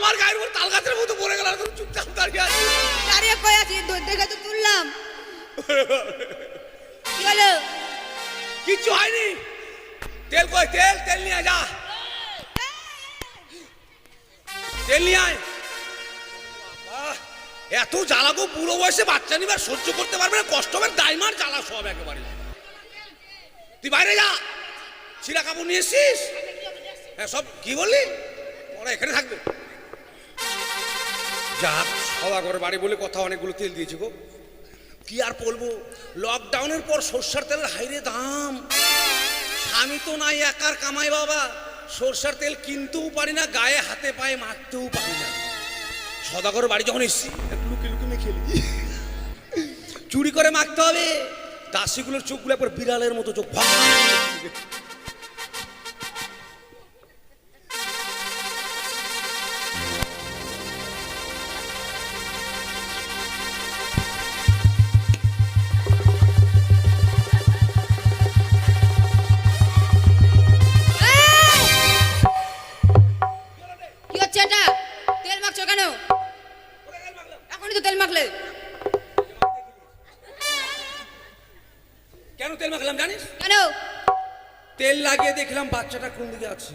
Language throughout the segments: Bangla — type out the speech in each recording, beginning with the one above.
আমার গায়ের উপর তাল গাছের মতো পড়ে গেল, তুমি চুপচাপ দাঁড়িয়ে আছো। দাঁড়িয়ে কই আছি, দেখে তো তুললাম। কি হলো? কিচ্ছু হয়নি। তেল কই? তেল নিয়ে যা, তেল নিয়ে আয়। এত জ্বালা গো, বুড়ো বয়সে বাচ্চা নিবার সহ্য করতে পারবে না, কষ্ট হবে, দাইমার জ্বালা সব একেবারে। তুই বাইরে যা, ছিঁড়া কাপড় নিয়ে এসছিস? হ্যাঁ, সব কি বললি? ওরা এখানে থাকবে। যা, সদাগরের বাড়ি বলে কথা, অনেকগুলো তেল দিয়েছি গো। কি আর বলবো, লকডাউনের পর সরষের তেলের হাইরে দাম। স্বামী তো নাই, একার কামাই বাবা। সরষের তেল কিনতেও পারি না, গায়ে হাতে পায়ে মাখতেও পারি না। সদাগরের বাড়ি যখন এসছি, লুকিয়ে লুকিয়ে মেখে খেলি, চুরি করে মাখতে হবে। দাসীগুলোর চোখগুলো একবার বিড়ালের মতো চোখ। কি হচ্ছে এটা? তেল মাখছো কেন? এখনই তো তেল মাখলে। কেন তেল মাখলাম জানিস? কেন? তেল লাগিয়ে দেখলাম বাচ্চাটা কোন দিকে আছে।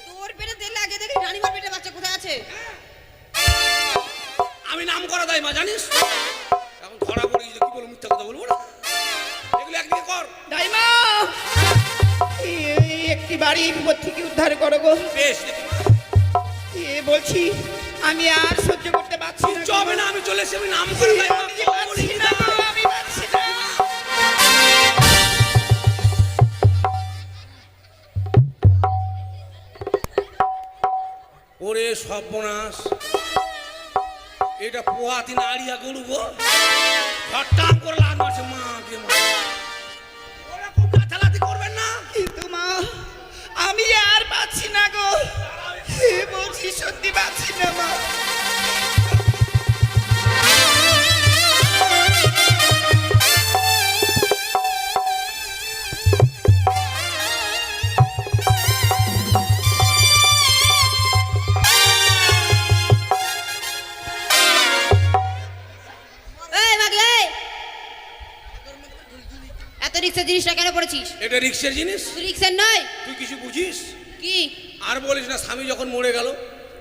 তোর পেটে তেল লাগিয়ে দেখি রানীমার পেটে বাচ্চা কোথায় আছে? আমি নাম করা দেয় মা, জানিস? এখন ধরা পড়ে গেছে, কি বলবো, মিথ্যা কথা বলবো না। এগুলো একদিকে কর। দাইমা, একটি বাড়ি বিপদ থেকে উদ্ধার করো গো। বেশ, বলছি আমি আর সহ্য করতে পারছি না। কিচ্ছু হবে না, আমি চলে এসে আমি নাম করে দেয় মা। আমি পারছি না, আমি পারছি না। ওরে সর্বনাশ, এটা পোহাতি নাড়িয়া গরু গো, হঠাৎ করে লাগ মারছে। মা কে মা, ওরকম গাছালাতি করবেন না। কিন্তু মা, আমি আর পাচ্ছি না গো। বলছি সত্যি পাচ্ছি না মা। এত রিক্সার জিনিসটা কেন পড়েছিস? এটা রিক্সের জিনিস? রিক্সার নয়। তুই কিছু বুঝিস? কি? আর বলিস না, স্বামী যখন মরে গেল,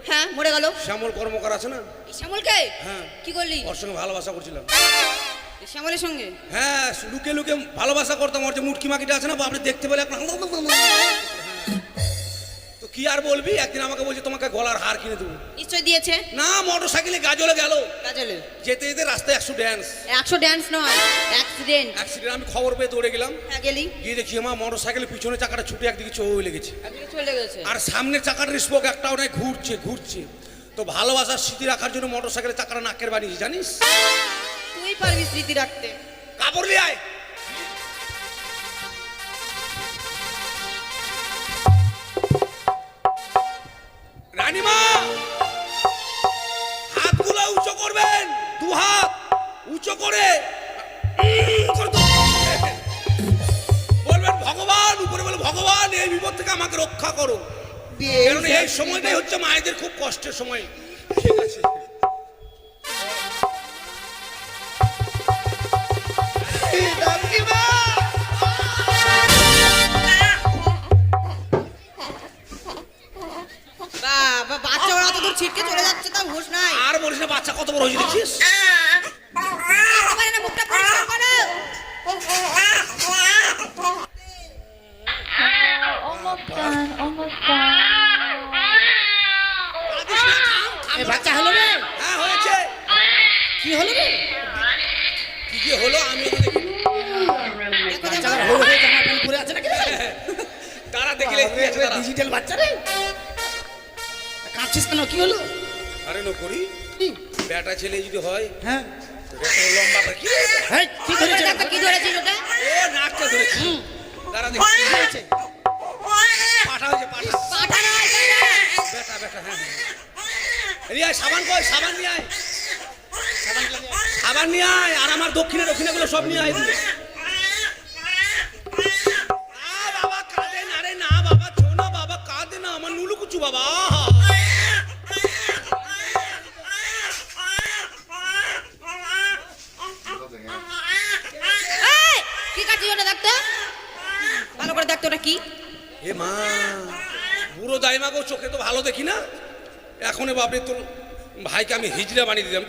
হ্যাঁ মরে গেল। শ্যামল কর্মকার আছে না? শ্যামলকে? হ্যাঁ। কি করলি? ওর সঙ্গে ভালোবাসা করছিলাম। শ্যামলের সঙ্গে? হ্যাঁ, লুকে লুকে ভালোবাসা করতাম। ওর যে মুটকি মাকিটা আছে না, আপনি দেখতে পেলে আপনার। তো কি আর বলবি, একদিন আমাকে বলছে তোমাকে গলার হার কিনে দেবো। নিশ্চয় দিয়েছে। না, মোটর সাইকেলে গাজলে গেল, কাজলে যেতে যেতে রাস্তায় 100 ড্যান্স। 100 ড্যান্স নয়, অ্যাক্সিডেন্ট। অ্যাক্সিডেন্ট। আমি খবর পেয়ে দৌড়ে গেলাম। হ্যাঁ গেলি? গিয়ে দেখি আমার মোটর সাইকেলের পিছনে চাকাটা ছুটে একদিকে চলে গেছে, একদিকে চলে গেছে। আর সামনের চাকাটার স্পোক একটাও নাই, ঘুরছে। তো ভালোবাসার স্মৃতি রাখার জন্য মোটর সাইকেলের চাকাটা নাকের বানিয়েছি, জানিস? তুই পারবি স্মৃতি রাখতে। কাপড় নিয়ে আয়। রানীমা, হাতগুলো উঁচু করবেন, 2 হাত উঁচু করে বলবেন ভগবান, উপরে বলে ভগবান এই বিপদ থেকে আমাকে রক্ষা করো। কারণ এই সময়টাই হচ্ছে মায়েদের খুব কষ্টের সময়। ঠিক আছে। বাবা, বাচ্চা ওরা তো দূর ছিটকে চলে যাচ্ছে, তাও হুঁশ নাই। আর বলিস না, বাচ্চা কত বড় হয়েছে দেখছিস? পারে না, মুখটা পরিষ্কার করো। বাচ্চা হলো রে? হ্যাঁ হয়েছে। কি হলো রে? কি হলো আমি তো দেখি। বাচ্চারা হয়ে হয়ে জামা প্যান্ট পরে আছে নাকি রে? তারা দেখলে ডিজিটাল বাচ্চা রে। কাঁদছিস কেন, কি হলো? আরে নো করি, বেটা ছেলে যদি হয়, হ্যাঁ লম্বা করে কি কি ধরেছে? কি ধরেছিস ওটা? ও নাকটা ধরেছি। তারা দেখি হয়েছে পাঠা হয়েছে, পাঠা নয়, বেটা। হ্যাঁ রিয়া, সাবান কই? সাবান নিয়ে আয়, সাবান নিয়ে আয়। আর আমার দক্ষিণে গুলো সব নিয়ে আয়। বাবা কাঁদে না রে, না বাবা, ছো না বাবা, কাঁদে না আমার নুলুকুচু বাবা। দেখাচ্ছিস ওটা দেখতে ভালো করে দেখতো ওটা কি এ মা বুড়ো দাইমা গো, চোখে তো ভালো দেখি না। এখন বাপরে তোর ভাইকে আমি হিজড়া বানিয়ে দিলাম।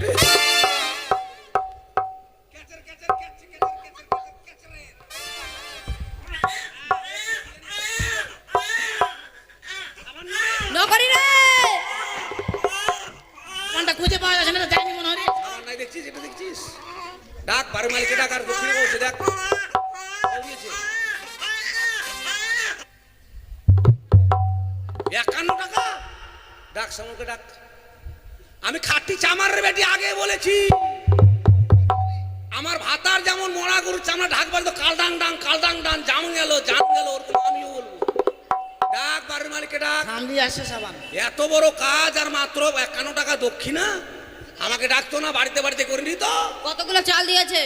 নকরি রে কোনটা খুঁজে পাওয়া যাচ্ছে না তো যাইনি মনে হয় রে। আমার নাই দেখছিস, এটা দেখছিস? ডাক বাড়ি মালিকে ডাক, আর দক্ষিণে বসে ডাক। কল দিয়েছে। 51 টাকা ডাক, সামুকে ডাক। আমি খাটি চামার রে বেটি, আগে বলেছি। আমার ভাতার যেমন মরা গরুর চামড়া ঢাকবার তো কালদাং ডাং কালদাং ডাং জাম গেল ওরকম আমিও বলবো। ডাক বাড়ির মালিককে ডাক। সামলি আসছে সাবান। এত বড় কাজ আর মাত্র 51 টাকা দক্ষিণা, আমাকে ডাকতো না? বাড়িতে বাড়িতে করে নিত। কতগুলো চাল দিয়েছে?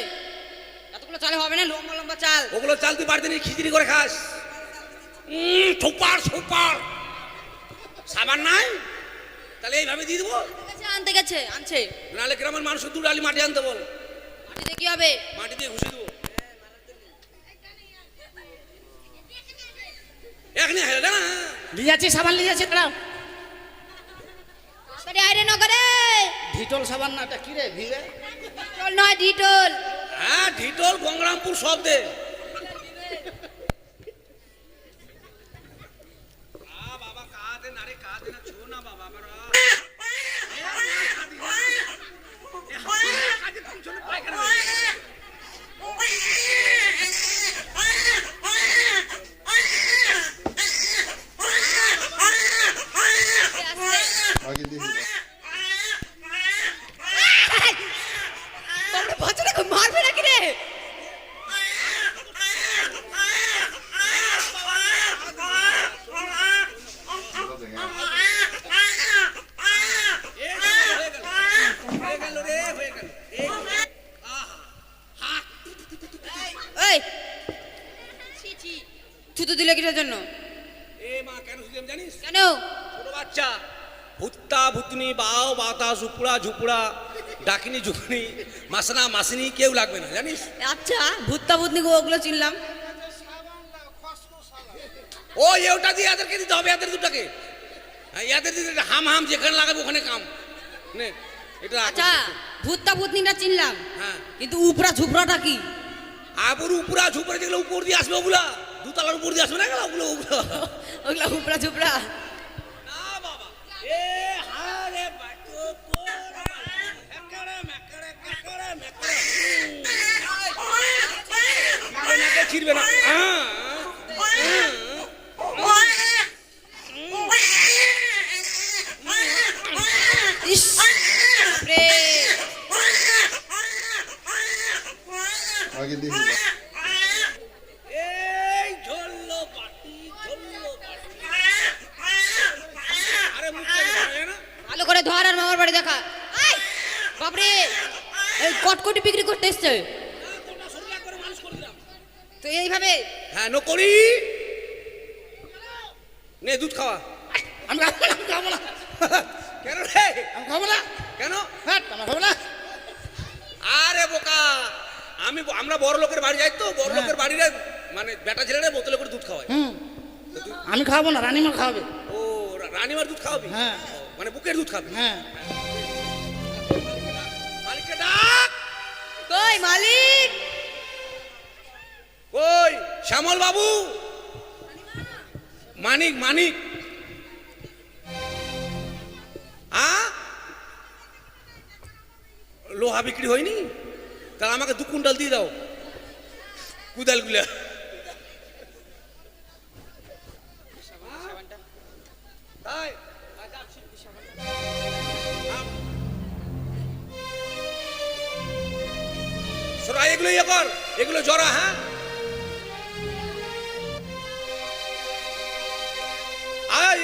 এতগুলো চাল হবে না, লম্বা লম্বা চাল। ওগুলো চাল তুই বাড়িতে নিয়ে খিচড়ি করে খাস। Super super. সাবান নাই? তাহলে এইভাবে দিয়ে দেবো। আনতে গেছে, আনছে। নাহলে গ্রামের মানুষ দু ডালি মাটি আনতে বল। মাটিতে কি হবে? মাটি দিয়ে ঘুষে দেবো। এখানে হেলে না। নিয়ে যাচ্ছি সাবান, নিয়ে যাচ্ছি দাঁড়াও। তাড়াতাড়ি আইরে নকরে। ভিটল সাবান না, এটা কি রে? ভিড়ে ডিটল নয়, ডিটল। হ্যাঁ ঢিটল গঙ্গরামপুর শব্দে। বাবা কাঁদে না রে, কাঁদে না, ছো না বাবা আমার। তোমরা বাচ্চাটা খুব মারবে নাকি রে? এই ছুতো দিলে কিসের জন্য? এ মা কেন শুনলাম জানিস? কেন? ছোট বাচ্চা ভুত্তা ভুতনি বাও বাতা ঝুপুড়া ঝুপুড়া ডাকিনি ঝুকুনি মাসনা মাসিনি কেউ লাগবে না জানিস। আচ্ছা ভুত্তা ভুতনি ওগুলো চিনলাম। ও ওটা দিয়ে এদেরকে দিতে হবে, এদের দুটাকে। হ্যাঁ, এদের দিতে হাম হাম যেখানে লাগাবে ওখানে কাম নে এটা। আচ্ছা ভুত্তা ভুতনিটা চিনলাম, হ্যাঁ কিন্তু উপরা ঝুপড়াটা কি? আবুর উপরা ঝুপড়ে যেগুলো উপর দিয়ে আসবে ওগুলা দুতলার উপর দিয়ে আসবে না ওগুলো ওগুলো ওগুলা উপরা ঝুপড়া। না বাবা এ হারে বাটো কোরা একড়ে মেকড়ে একড়ে মেকড়ে নাকে ছিড়বে না। ইস রে আগে দেখি এই ঝোল্লো বাটি ঝোল্লো বাটি। আরে মুখটা ধরে না। ভালো করে ধর আর মামার বাড়ি দেখা। এই বাপরে, এই কটকটি বিক্রি করতে এসছে কোনটা সরলা করে মানুষ করে দিলাম। তো এইভাবে? হ্যাঁ নো করি নে দুধ খাওয়া। আমি খাবো না, আমি খাবো না, কেন রে? আমি খাবো না। কেন? হ্যাঁ আমার খাবো না। আরে বোকা, আমরা বড় লোকের বাড়ি যাই তো, বড় লোকের বাড়িরে মানে বেটা ছেলেরা বোতলে করে দুধ খাওয়ায়। আমি খাবো না, রানীমা খাওয়াবে। ও রানীমার দুধ খাওয়াবি? হ্যাঁ। ও, মানে বুকের দুধ খাবি? হ্যাঁ মালিককে ডাক। কই মালিক? কই শ্যামল বাবু? মানিক মানিক লোহা বিক্রি হয়নি? তাহলে আমাকে 2 কুইন্টাল দিয়ে দাও কুদালগুলা। তাই সরা এগুলো ইয়ে কর, এগুলো জরা। হ্যাঁ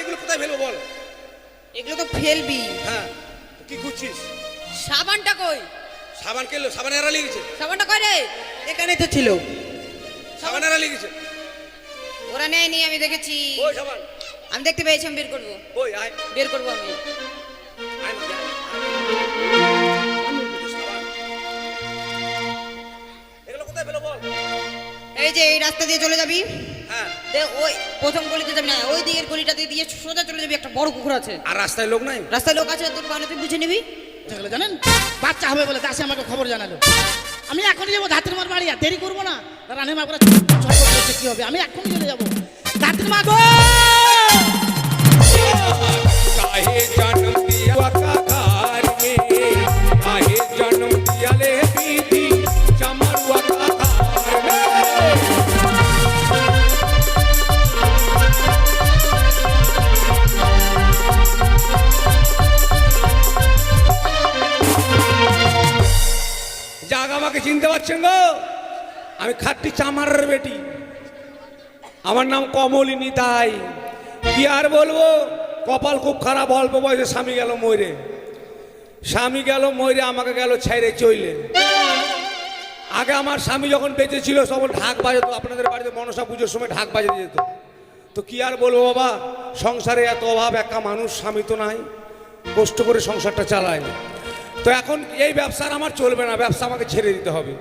এগুলো কোথায় ফেলবো বল? এগুলো তো ফেলবি। হ্যাঁ কি খুঁজছিস? সাবানটা কই? সাবান কেলো? সাবান এরা লেগেছে। সাবানটা কই রে? এখানে তো ছিল। সাবান এরা লেগেছে। ওরা নেয়নি, আমি দেখেছি। ওই সাবান আমি দেখতে পেয়েছি, আমি বের করবো। ওই আয় বের করবো আমি। আয় না, আয়। সাবান। এগুলো কোথায় ফেলো বল? এই যে এই রাস্তা দিয়ে চলে যাবি, হ্যাঁ। ওই প্রথম গলিতে যাবি না, ওই দিকের গলিটা দিয়ে সোজা চলে যাবি, একটা বড় পুকুর আছে। আর রাস্তায় লোক নাই? রাস্তায় লোক আছে, তোর বাড়ি তুই বুঝে নিবি। যেগুলো জানেন বাচ্চা হবে বলে দাসে আমাকে খবর জানালো। আমি এখনই যাবো ধাত্রীমার বাড়ি, আর দেরি করবো না। রানীমা করে কি হবে, আমি এখনই চলে যাবো। ধাত্রীমা গো, काहे जन्म दिया वकार में, काहे जन्म दिया ले दीदी चमर वकार में। জাগ আমাকে চিনতে পারছেন গো? আমি খাট্টি চামারের বেটি, আমার নাম কমলিনী। তাই কি আর বলবো, কপাল খুব খারাপ। অল্প বয়সে স্বামী গেল মরে, স্বামী গেল মরে, আমাকে গেল ছেড়ে চইলে। আগে আমার স্বামী যখন বেঁচে ছিল সব ঢাক বাজাতো, আপনাদের বাড়িতে মনসা পুজোর সময় ঢাক বাজাতে যেত। তো কি আর বলবো বাবা, সংসারে এত অভাব, একা মানুষ, স্বামী তো নাই, কষ্ট করে সংসারটা চালায়। তো এখন এই ব্যবসার আমার চলবে না, ব্যবসা আমাকে ছেড়ে দিতে হবে।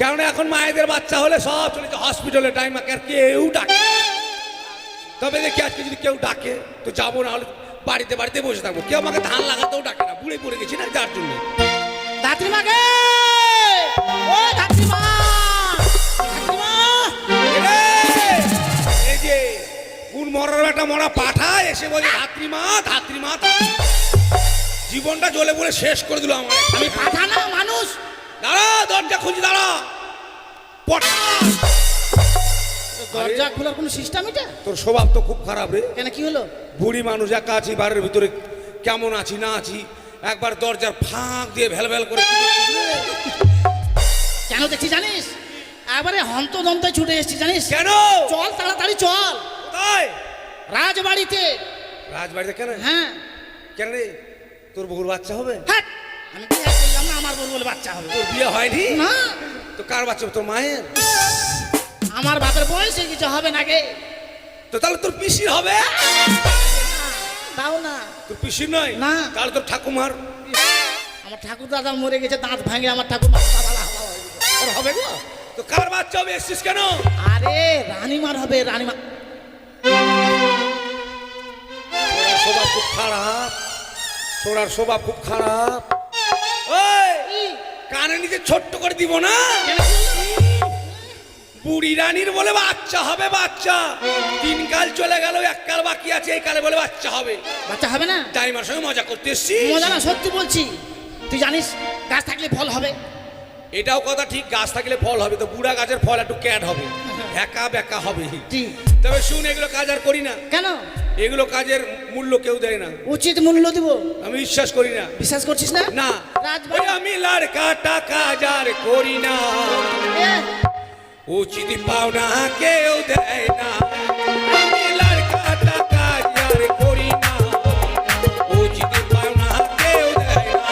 কেননা এখন মায়েদের বাচ্চা হলে সব চলে যায় হসপিটালে, টাইম আর কেউ ডাকে। তবে দেখি আজকে যদি কেউ ডাকে তো যাবো, না হলে বাড়িতে বাড়িতে বসে থাকবো। কেউ আমাকে ধান লাগাতেও ডাকে না, বুড়ে পড়ে গেছি না, যার জন্য। ধাত্রীমা গে, ও ধাত্রীমা, ধাত্রীমা, এই যে কোন মরার একটা মরা পাঠা এসে বলে ধাত্রীমা ধাত্রীমা, জীবনটা জ্বলে পড়ে শেষ করে দিল আমার। আমি পাঠা না মানুষ। দাঁড়া, দরজা খুঁজি, দাঁড়া পঠা। দরজা খোলার কোনো সিস্টেম এটা? তোর স্বভাব তো খুব খারাপ রে। কেন, কি হলো? বুড়ি মানুষ, একা আছি বাড়ির ভিতরে, কেমন আছি না আছি, একবার দরজার ফাঁক দিয়ে ভেল ভেল করে কি করছিস রে? কেন দেখছি জানিস? এবারে হন্তদন্তে ছুটে এসেছি জানিস কেন? চল তাড়াতাড়ি চল কোথায়? রাজবাড়িতে। রাজবাড়িতে কেন? হ্যাঁ। কেন রে, তোর বহুর বাচ্চা হবে? হ্যাট! আমি বিয়ে করলাম না, আমার বউ বলে বাচ্চা হবে। তোর বিয়ে হয়নি? না, তো কার বাচ্চা হবে? তোর মায়ের? আমার বাপের বয়সে কিছু হবে না গে। তো তাহলে তোর পিসির হবে? দাও না। তোর পিসির নয়? না। তাহলে তোর ঠাকুমার? আমার ঠাকুর দাদা মরে গেছে, দাঁত ভাঙে আমার ঠাকুর হবে গো। তো কার বাচ্চা হবে, এসছিস কেন? আরে রানীমার হবে, রানীমা। ছোড়ার স্বভাব খুব খারাপ, ছোড়ার স্বভাব খুব খারাপ। ওই কানে নিচে ছোট্ট করে দিব না, বুড়ি রানীর বলে বাচ্চা হবে, বাচ্চা। 3 কাল চলে গেল, 1 কাল বাকি আছে, এই কালে বলে বাচ্চা হবে। বাচ্চা হবে না? দাইমার সঙ্গে মজা করতে এসছি। মজা না, সত্যি বলছি। তুই জানিস গাছ থাকলে ফল হবে? এটাও কথা ঠিক, গাছ থাকলে ফল হবে। তো বুড়া গাছের ফল একটু ক্যাট হবে, একা বেকা হবে। ঠিক। তবে শুন, এগুলো কাজ আর করি না। কেন? এগুলো কাজের মূল্য কেউ দেয় না, উচিত মূল্য দিব। আমি বিশ্বাস করি না। বিশ্বাস করছিস না? না, রাজবাড়ি। ওই আমি লড়কা কাজ আর করি না, উচিত পাওনা কেউ দেয় না। আমি লড়কা কাজ আর করি না, উচিত পাওনা কেউ দেয় না।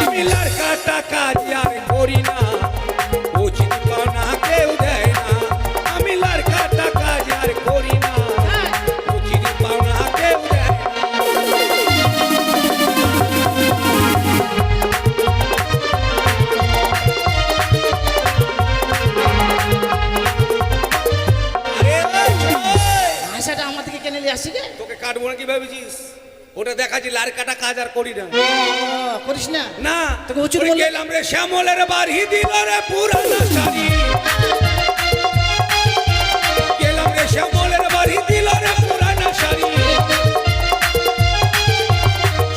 আমি লড়কা কাজ আর করি না, উচিত পাওনা কেউ দেয় না। আমি লড়কা কাজ আর করি না, উচিত পাওনা কেউ দেয় না। আরে ওই ছোট, ভাষাটা আমার দিকে কেনে নিয়ে আসি গে। তোকে কাটবো না কি ভেবেছিস? ওটা দেখাচ্ছি লারকাটা কাজ আর করি না। করিস না? না, তোকে উচিত ওই বললে- গেলাম রে শ্যামলের বাড়ি দিল রে পুরানা শাড়ি, গেলাম রে শ্যামলের বাড়ি দিল রে পুরানা শাড়ি।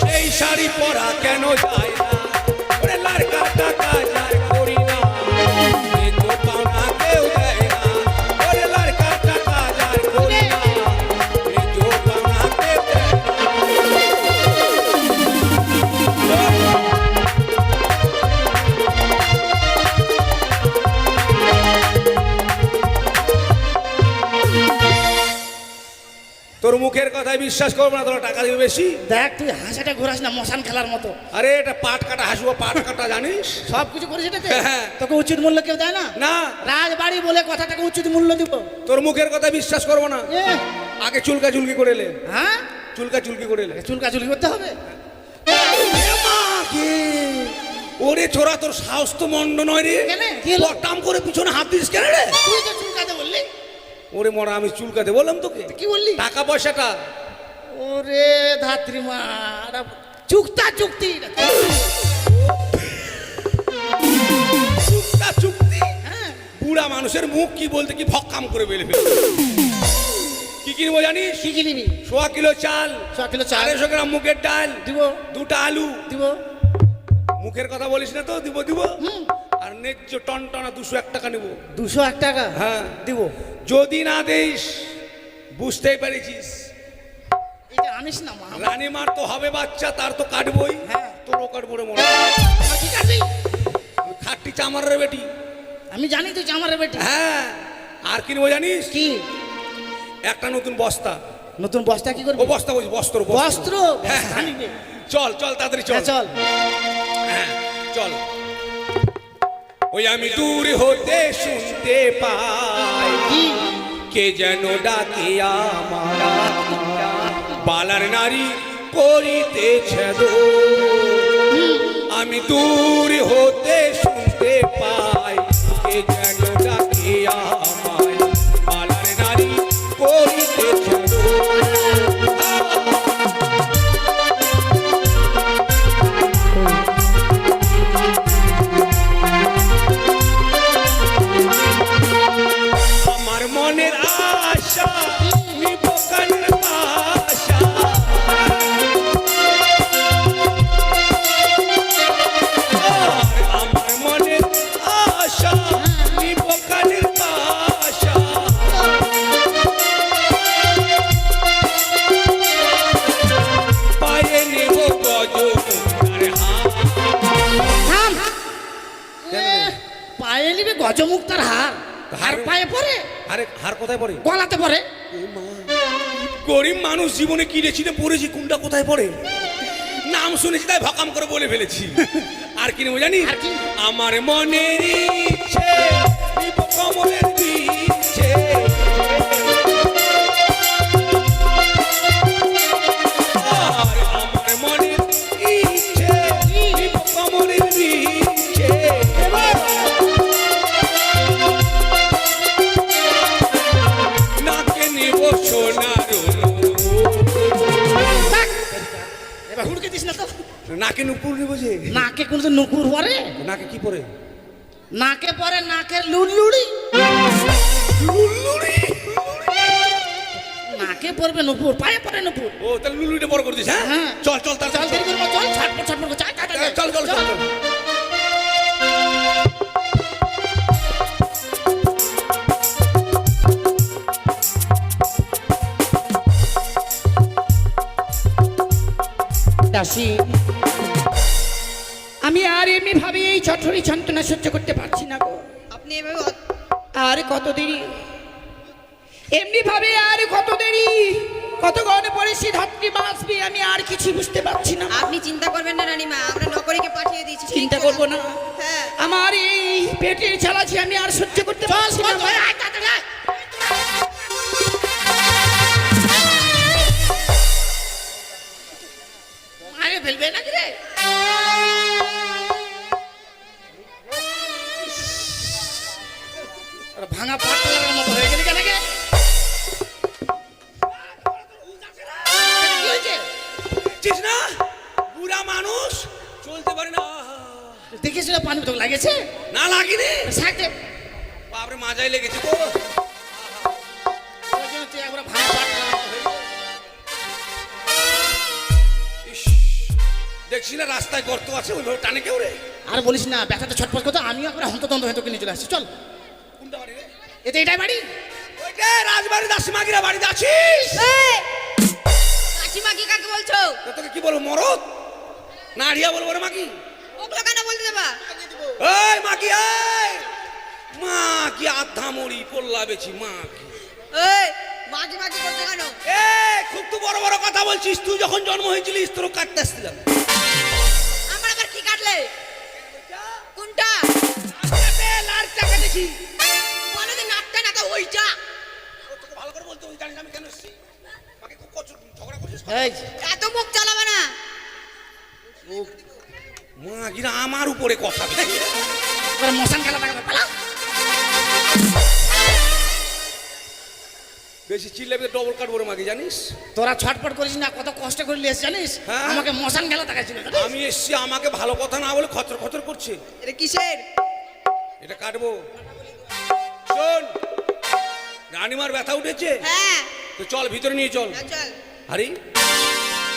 সেই শাড়ি পরা কেন যায় না? ওরে লারকাটা কাজ আর করি না, এ তো পাওনা কেউ দেয় না। ওরে লারকাটা কাজ আর করি না, এ তো পাওনা কেউ দেয় না। তোর মুখের কথায় বিশ্বাস করবো না, তোরা টাকা দিবে বেশি। দেখ তুই হাসাটা ঘোরাস না মশান খেলার মতো। আরে এটা পাট কাটা হাসুয়া, পাট কাটা জানিস? সব কিছু করিস এটাতে? হ্যাঁ। তোকে উচিত মূল্য কেউ দেয় না? না, রাজবাড়ি বলে কথাটাকে উচিত মূল্য দিব। তোর মুখের কথা বিশ্বাস করবো না। এ, আগে চুলকা চুলকি করে এলে, হ্যাঁ চুলকা চুলকি করে এলে। চুলকা চুলকি করতে হবে। এ মা, কে? ওরে ছোড়া, তোর সাহস তো মন্দ নয় রে। কেন? কি হলো? পটাম করে পিছনে হাত দিস কেন রে? তুই তো চুলকাতে বললি। ওরে মরা, আমি চুলকাতে বললাম তোকে? কি বললি? টাকা পয়সাটা ওরে ধাত্রী মা, চুক্তা চুক্তি। চুক্তা চুক্তি? হ্যাঁ বুড়া মানুষের মুখ কি বলতে কি ভক্কাম করে বেলে ফেলে। কি কিনবো জানিস? কি কি নিবি? 100 কিলো চাল, 100 কিলো চাল 250 গ্রাম মুগের ডাল, দিব 2টা আলু। দিব। মুখের কথা বলিস না তো, দিব দিব। আর ন্যায্য টনটনা 201 টাকা নেবো। 201 টাকা? হ্যাঁ দিব। যদি না দেইস বুঝতেই পেরেছিস, এটা আনিস না মা। রানীমার তো হবে বাচ্চা, তার তো কাটবই। হ্যাঁ। তোরও কাটবো রে মনে। আমার কি কাটবি? খাটটি চামারের বেটি। আমি জানি তুই জামারের বেটি। হ্যাঁ। আর কিনবো জানিস? কি? একটা নতুন বস্তা। নতুন বস্তা কি করবি? ও বস্তা বলছি, বস্ত্র বস্ত্র? হ্যাঁ, বস্তা নিবি? চল চল তাড়াতাড়ি চল। হ্যাঁ, চল। হ্যাঁ চল। ওই আমি দূর হতে শুনতে পাই কি? কে যেন ডাকে আমার, বালার নারী করিতেছে দো। আমি দূর হতে শুনতে পাই কে যেন ডাকে আমায়, বালার নারী করিতেছে দো। আমার মনের আশা নিব কানের পাশা, আমার মনের আশা নিব কানের পাশা। পায়ে নেব গজমুক্তার হার। থাম। পায়ে নিবি গজমুক্তার হার? হার পায়ে পরে? আরে হার কোথায় পড়ে? গলাতে পরে? গরিব মানুষ জীবনে কি রেছিতে পড়েছি, কোনটা কোথায় পড়ে নাম শুনেছি তাই ভকাম করে বলে ফেলেছি। আর কি নেবো জানি? আর কি? আমার মনের ইচ্ছে নিব কমলের বিচ্ছে, আর আমার মনের ইচ্ছে নিব কমলের বিচ্ছে। নাকে নেব সোনার থাক। এবার হুড়কে দিস না তো। নাকে নুপুর নেব যে। নাকে কোন নুপুর পরে? নাকে কি পরে? নাকে পরে নাকের লুড়লুড়ি। লুলুড়ি। নাকে পড়বে নুপুর, পায়ে পরে নুপুর। ও তাহলে লুলুড়িটা বড় করে দিস। হ্যাঁ হ্যাঁ। চল চল তার চল দেরি করবো, চল ছটফট ছটফট চল চল চল চল। দাসী, আমি আর এমনি ভাবে এই ছটফটি যন্ত্রণা সহ্য করতে পারছি না গো। আপনি এভাবে আর কত দেরি এমনি ভাবে, আর কত দেরি, কত গনে পরে সে ধাত্রী বাঁচবে, আমি আর কিছু বুঝতে পারছি না। আপনি চিন্তা করবেন না রানীমা, আমরা নকরীকে পাঠিয়ে দিয়েছি। চিন্তা করবো না। হ্যাঁ। আমার এই পেটের চালাচি আমি আর সহ্য করতে পারছি না। মারে ফেলবে নাকি রে? ভাঙা পাট্টা লাগার মতো হয়ে গেলি কেন? কি হয়েছে? চিস না বুড়া মানুষ চলতে পারে না। দেখিস না পানি তোকে লাগেছে? না লাগেনি, সাথে বাপরে মাজায় লেগেছে তো। ওই জন্য তুই একবার ভাঙা পাট্টা লাগার মতো হয়ে গেলি। ইস, দেখছি না রাস্তায় গর্ত আছে, ওইভাবে টানে কেউ রে। আর বলিস না, ব্যথাতে ছটফট করতো, আমিও একবার হন্তদন্ত হয়ে তোকে নিয়ে চলে আসছি। চল, কোনটা বাড়ি রে? এতে এটাই বাড়ি। ওইটা রাজবাড়ি দাসিমাগিরা বাড়িতে আছিস? কাকিমা কি কাকে বলছো? তা তোকে কি বলবো, মরদ না আড়িয়া বলবো রে মাকি? ওগুলো কেন বলতে দেবা? এই মাকি, এই মা কি আধা মরি পল্লা বেছি মা কি। এই মাঝি মাঝি করতে কেন? এ খুব তো বড় বড় কথা বলছিস। তুই যখন জন্ম হয়েছিলিস তোর কাটতে আসছিলাম। আমার আবার কি কাটলে? কোনটা? লাল টাকা দেখি। বলো যে নাকটা নাকা ওইটা। তোকে ভালো করে বলতে তুই জানিস আমি কেন এসেছি? আমাকে খুব ঝগড়া করছিস? এই এত মুখ চালাবে না। মা কিনা আমার উপরে কথা বলে। তোর মশান খেলা দেখাবে পালা। বেশি চিল্লাবি ডবল কাটবো রে মাকে, জানিস? তোরা ছটপট করিস না, কত কষ্ট করে লিয়েছিস জানিস? হ্যাঁ। আমাকে মশান খেলা দেখাচ্ছিল। আমি এসছি, আমাকে ভালো কথা না বলে খচর খচর করছে। এটা কিসের? এটা কাটবো। শোন, রানীমার ব্যথা উঠেছে হ্যাঁ তো চল ভিতরে নিয়ে চল। চল। আরে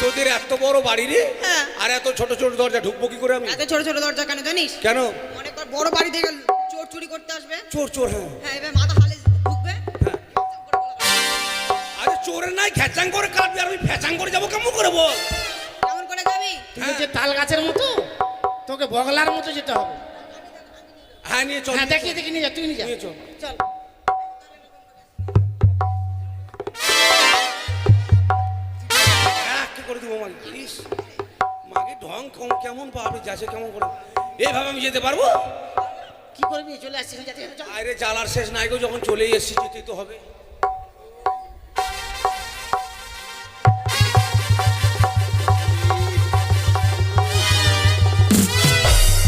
তোদের এত বড় বাড়ি রে, হ্যাঁ। আর এত ছোট ছোট দরজা ঢুকবো কি করে আমি? এত ছোট ছোট দরজা কেন জানিস? কেন? মনে কর বড় বাড়ি থেকে চোর চুরি করতে আসবে। চোর চোর, হ্যাঁ হ্যাঁ, এবার মাথা হালে ঢুকবে। হ্যাঁ। আরে চোরের নাই খেচাং করে কাটবি, আর আমি ফেচাং করে যাবো কেমন করে বল? কেমন করে যাবি? তুই যে তাল গাছের মতো, তোকে বগলার মতো যেতে হবে। হ্যাঁ নিয়ে চল। হ্যাঁ দেখিয়ে দেখি নিয়ে যা, তুই নিয়ে যা। নিয়ে চল। চল। কি করে দিব মাকে, প্লিজ? মাকে ঢং কেমন পাবে, যাচ্ছে কেমন করে? এইভাবে আমি যেতে পারবো? কি করবি? চলে আসছিস, যেতে হবে, চল। আরে জ্বালার শেষ নাই গো, যখন চলেই এসেছি যেতেই তো হবে।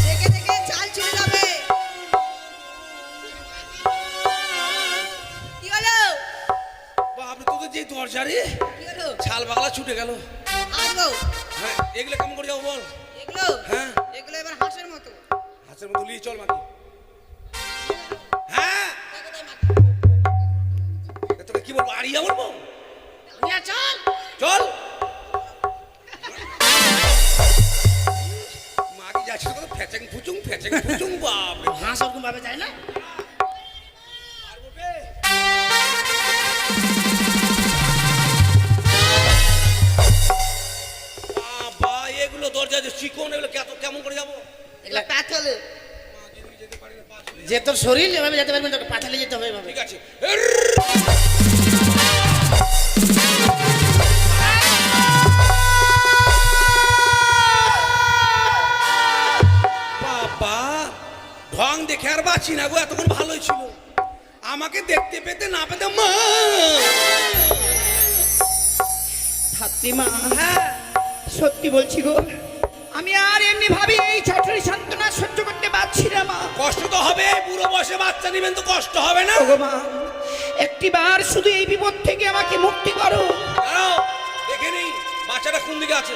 দেখে দেখে চাল চলে যাবে। কি হলো? বাপরে, তোদের যে দরজা রে, কি হলো? ছাল বাগলা ছুটে গেল। আসবো। হ্যাঁ, এগুলো কেমন করে যাবো বল? এগুলো? হ্যাঁ। এগুলো এবার হাঁসের মতো। হাতের মতো নিয়ে চল মাকে। হ্যাঁ, তোকে কি বলবো, আড়িয়া বলবো? নিয়ে চল। চল। মাকে যাচ্ছে তো ফেচেং ফুচুং বাপরে। হাঁস ওরকম ভাবে যায় না। পারবো বে? বাবা, এগুলো দরজা যে চিকন, এগুলো কেমন করে যাবো? এগুলো পাথলে। যে তোর শরীর এভাবে যেতে পারবি না, তোকে পাঠালে যেতে হবে এভাবে। ঠিক আছে। বাবা, ঢং দেখে আর বাঁচি না গো, এতক্ষণ ভালোই ছিল। আমাকে দেখতে পেতে না পেতে মা। ধাত্রীমা, হ্যাঁ, সত্যি বলছি গো, আমি আর এমনি ভাবি এই ছটরি সান্ত্বনা সহ্য করতে পারছি না মা। কষ্ট তো হবে, বুড়ো বয়সে বাচ্চা নিবেন তো কষ্ট হবে না? ওগো মা, একটিবার শুধু এই বিপদ থেকে আমাকে মুক্তি করো। দাঁড়াও, দেখে নেই বাচ্চাটা কোন দিকে আছে।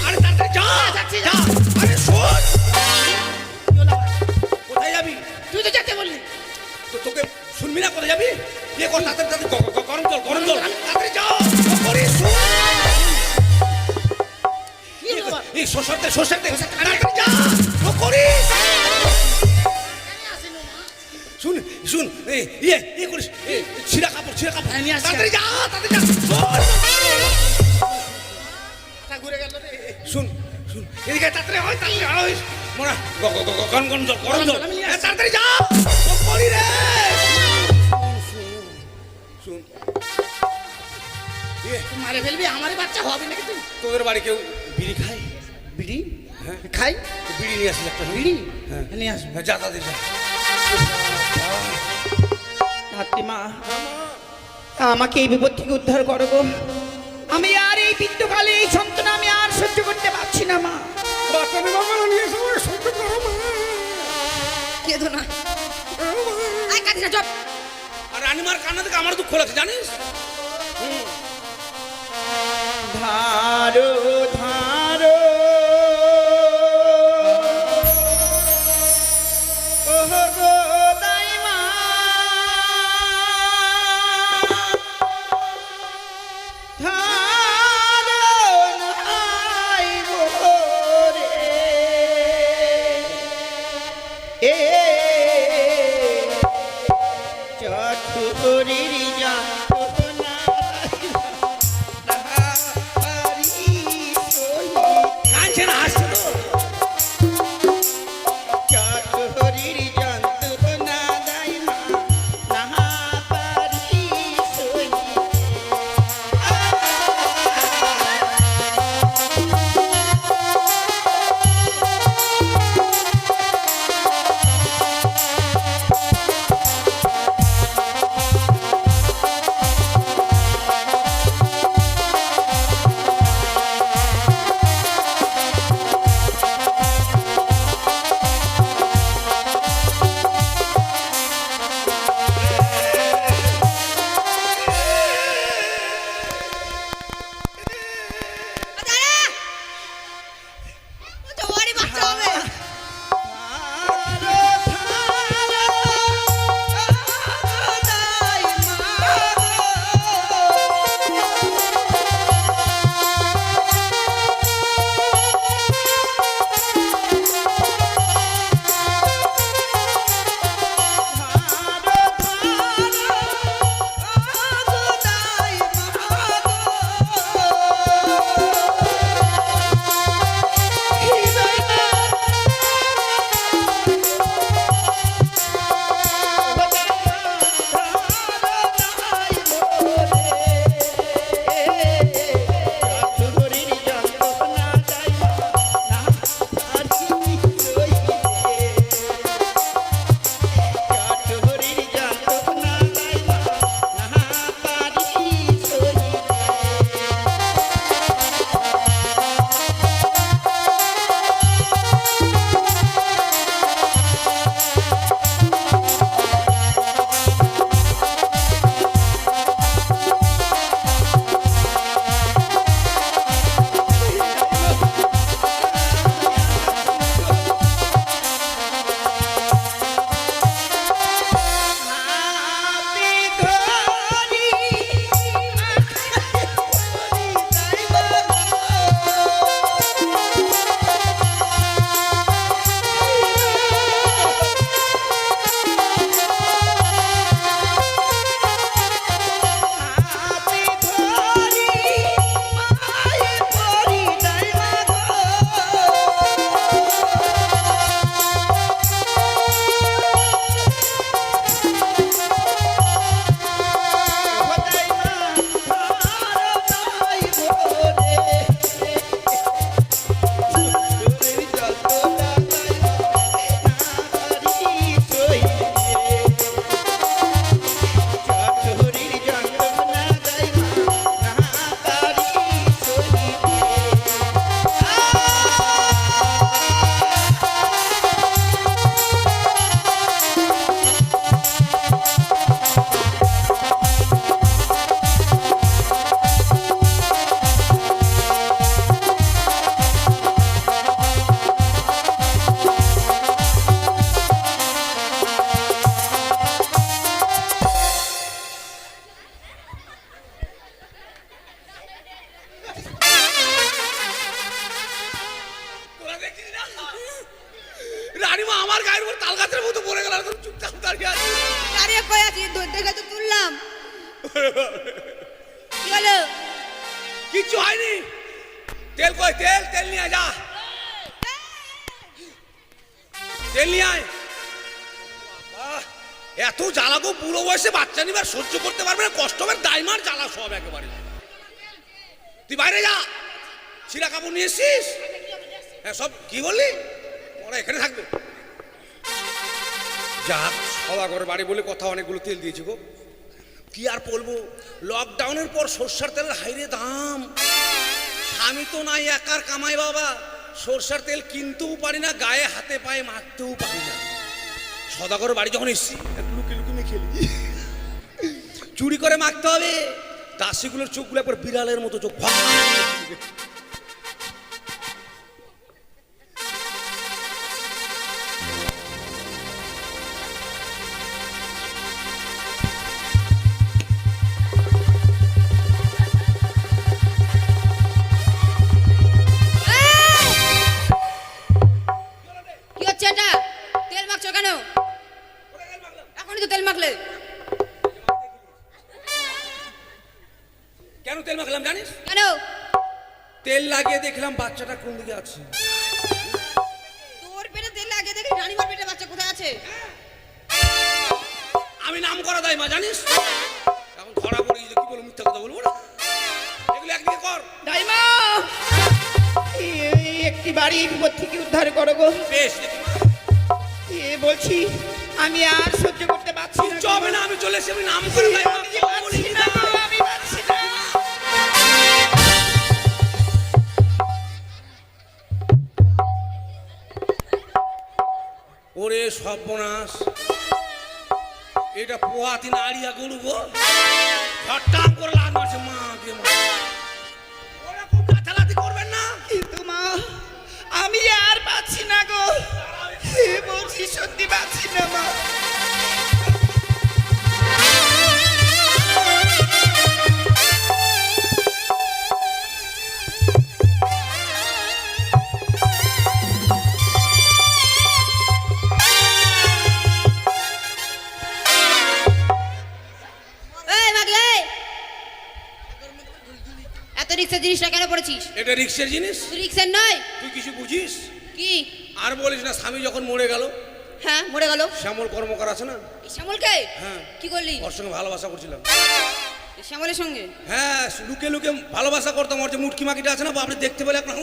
আরে তাড়াতাড়ি যা, যা। আরে শোন, কোথায় যাবি? তুই তো যেতে বললি। তো তোকে শুনবি না, কোথায় যাবি? ইয়ে কর তাড়াতাড়ি, গরম জল, তাড়াতাড়ি যাও। কি হলো বাবা? এই শোষাতে তাড়াতাড়ি যা, করিস। শুন শুন, ইয়ে করিস, ছিঁড়া কাপড় হ্যাঁ, নিয়ে আসছি। তাড়াতাড়ি যা, শোন। মাথা ঘুরে গেল রে। শুন শুন, এদিকে তাড়াতাড়ি হয় মোরা, গরম জল, আমি নিয়ে আসছি। তাড়াতাড়ি যা, করি রে। শুন, তুই মারে ফেলবি, আমারই বাচ্চা হবে নাকি তুই? তোদের বাড়ি কেউ বিড়ি খায়? বিড়ি হ্যাঁ, খাই? তো বিড়ি নিয়ে আসিস একটা। বিড়ি হ্যাঁ। নিয়ে আসবো। হ্যাঁ, যা তাদের যা। ধাত্রীমা, আমাকে এই বিপদ থেকে উদ্ধার করো গো। আমি আর এই বৃদ্ধকালে এই যন্ত্রণা আমি আর সহ্য করতে পারছি না মা। কেঁদো না। আয় কাঁদিস না, চুপ। আর রানীমার কান্না থেকে আমার দুঃখ লাগছে, জানিস? ধারো ধারো ওহো গো দাইমা, ধারো নাই গো রে, এ চতুরির যন্ত্রণা কাঁদছে না, হাসছে তো। চতুরির যন্ত্রণা দাইমা নাহা পারি সইতে। কি হলো? কিচ্ছু হয়নি। তেল কই? তেল তেল নিয়ে আয়, যা তেল নিয়ে আয়। বাহ, এত জ্বালা গো, বুড়ো বয়সে বাচ্চা নিবার সহ্য করতে পারবে না, কষ্ট হবে, দাইমার জ্বালা সব একেবারে। তুই বাইরে যা, ছিঁড়া কাপড় নিয়ে এসছিস? হ্যাঁ, সব কি বললি? ওরা এখানে থাকবে। যাক, সদাগর বাড়ি বলে কথা, অনেকগুলো তেল দিয়েছি গো। কি আর বলবো, লকডাউনের পর সর্ষার তেলের হাইরে দাম। স্বামী তো নাই, একার কামাই বাবা। সর্ষার তেল কিনতেও পারি না, গায়ে হাতে পায়ে মাখতেও পারি না। সদাগর বাড়ি যখন এসছি, একটু লুকিয়ে লুকিয়ে মেখে নিই। চুরি করে মাখতে হবে। দাসিগুলোর চোখগুলো একবার বিড়ালের মতো চোখ। কি হচ্ছে এটা? তেল মাখছো কেন? এখনই তো তেল মাখলে। কেন তেল মাখলাম জানিস? কেন? তেল লাগিয়ে দেখলাম বাচ্চাটা কোন দিকে আছে। তোর পেটে তেল লাগিয়ে দেখি রানীমার পেটে বাচ্চা কোথায় আছে? আমি নাম করা দাই মা, জানিস? এখন ধরা পড়ে গেছে, কি বলবো, মিথ্যা কথা বলবো না। এগুলো একদিকে কর। দাইমা, এই একটি বাড়ি বিপদ থেকে উদ্ধার করো গো। বেশ, বলছি আমি আর সহ্য করতে পারছি না। হবে না, আমি চলে এসে আমি নাম করে দাই মা। আমি পারছি না, আমি পারছি না। ওরে সর্বনাশ, এটা পোহাতি নাড়িয়া গরু গো, হঠাৎ করে লাগ মারছে। মা কে মা, ওরকম লাথালাথি করবেন না। কিন্তু মা, আমি আর পাচ্ছি না গো। বলছি সত্যি পাচ্ছি না মা। এই মাগলে, এত রিক্সার জিনিসটা কেন পড়েছিস? এটা রিক্সের জিনিস, তুই রিক্সার নয়। তুই কিছু বুঝিস? কি? আর বলিস না, স্বামী যখন মরে গেল, হ্যাঁ, মরে গেল। শ্যামল কর্মকার আছে না, এই শ্যামলকে? হ্যাঁ। কি করলি? ওর সঙ্গে ভালোবাসা করছিলাম। এই শ্যামলের সঙ্গে? হ্যাঁ, লুকে লুকে ভালোবাসা করতাম। ওর যে মুটকি মাকিটা আছে না, আপনি দেখতে পেলে আপনার।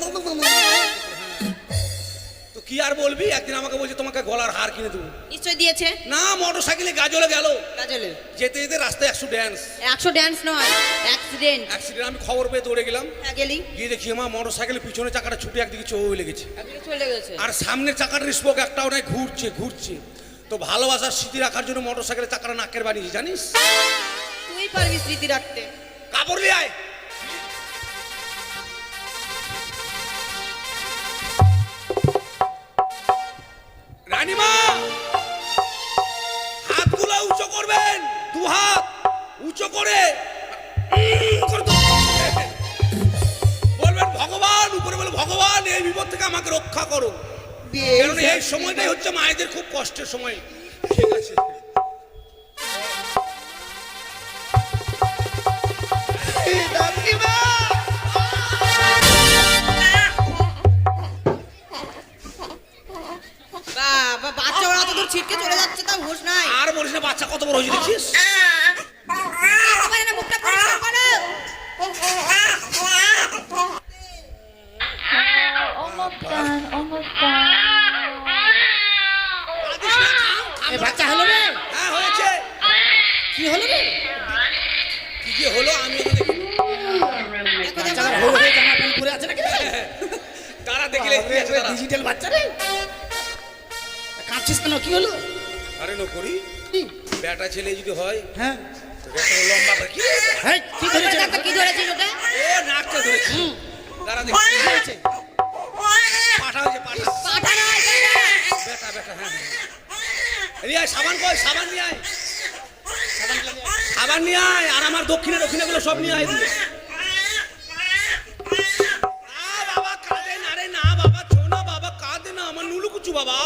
তো কি আর বলবি, একদিন আমাকে বলছে তোমাকে গলার হার কিনে দেবো। নিশ্চয় দিয়েছে। না, মোটর সাইকেলে গাজলে গেল, কাজলে যেতে যেতে রাস্তায় 100 ড্যান্স। 100 ড্যান্স নয়, অ্যাক্সিডেন্ট। অ্যাক্সিডেন্ট। আমি খবর পেয়ে দৌড়ে গেলাম, হ্যাঁ, গেলি? গিয়ে দেখি আমার মোটর সাইকেলের পিছনে চাকাটা ছুটে একদিকে চলে লেগেছে, একদিকে চলে গেছে। আর সামনের চাকাটার স্পোক একটাও নাই, ঘুরছে ঘুরছে। তো ভালোবাসার স্মৃতি রাখার জন্য মোটর সাইকেলের চাকাটা নাকের বানিয়েছি, জানিস? তুই পারবি স্মৃতি রাখতে। কাপড় নিয়ে আয়। রানীমা, হাতগুলো উঁচু করবেন, 2 হাত উঁচু করে বলবেন ভগবান, উপরে বলে ভগবান এই বিপদ থেকে আমাকে রক্ষা করো। কারণ এই সময়টাই হচ্ছে মায়েদের খুব কষ্টের সময়। ঠিক আছে, বাবা, বাচ্চা ওরা তো দূর ছিটকে চলে যাচ্ছে, তাও হুঁশ নাই। আর বলিস না, বাচ্চা কত বড় হয়েছে দেখছিস? একেবারে না, মুখটা পরিষ্কার করো। Almost done, almost done. এ বাচ্চা হলো রে? হ্যাঁ, হয়েছে। কি হলো রে? কি কি হলো আমি তো দেখিনি। বাচ্চা হলো রে, জামা প্যান্ট পরে আছে নাকি? তারা দেখলে কি আছে তারা? ডিজিটাল বাচ্চা রে। কাঁদছিস কেন? কি হলো? আরে নকরি, কি? বেটা ছেলে যদি হয়, হ্যাঁ, তো বেটা লম্বা করে কি রে? এই, কি ধরেছে? একটা কি ধরেছিস ওটা? এ নাকটা ধরেছে। তারা দেখি কি হয়েছে? পাঠা হয়েছে, পাঠা। পাঠা নয়, বেটা। বেটা বেটা, হ্যাঁ হ্যাঁ। নিয়ে আয়, সাবান কই, সাবান নিয়ে আয়, সাবান নিয়ে আয়। আর আমার দক্ষিণে দক্ষিণে গুলো সব নিয়ে আয় দিলে। বাবা কাঁদে না রে, না বাবা, ছোনা বাবা কাঁদে না, আমার নুলু কুচু বাবা।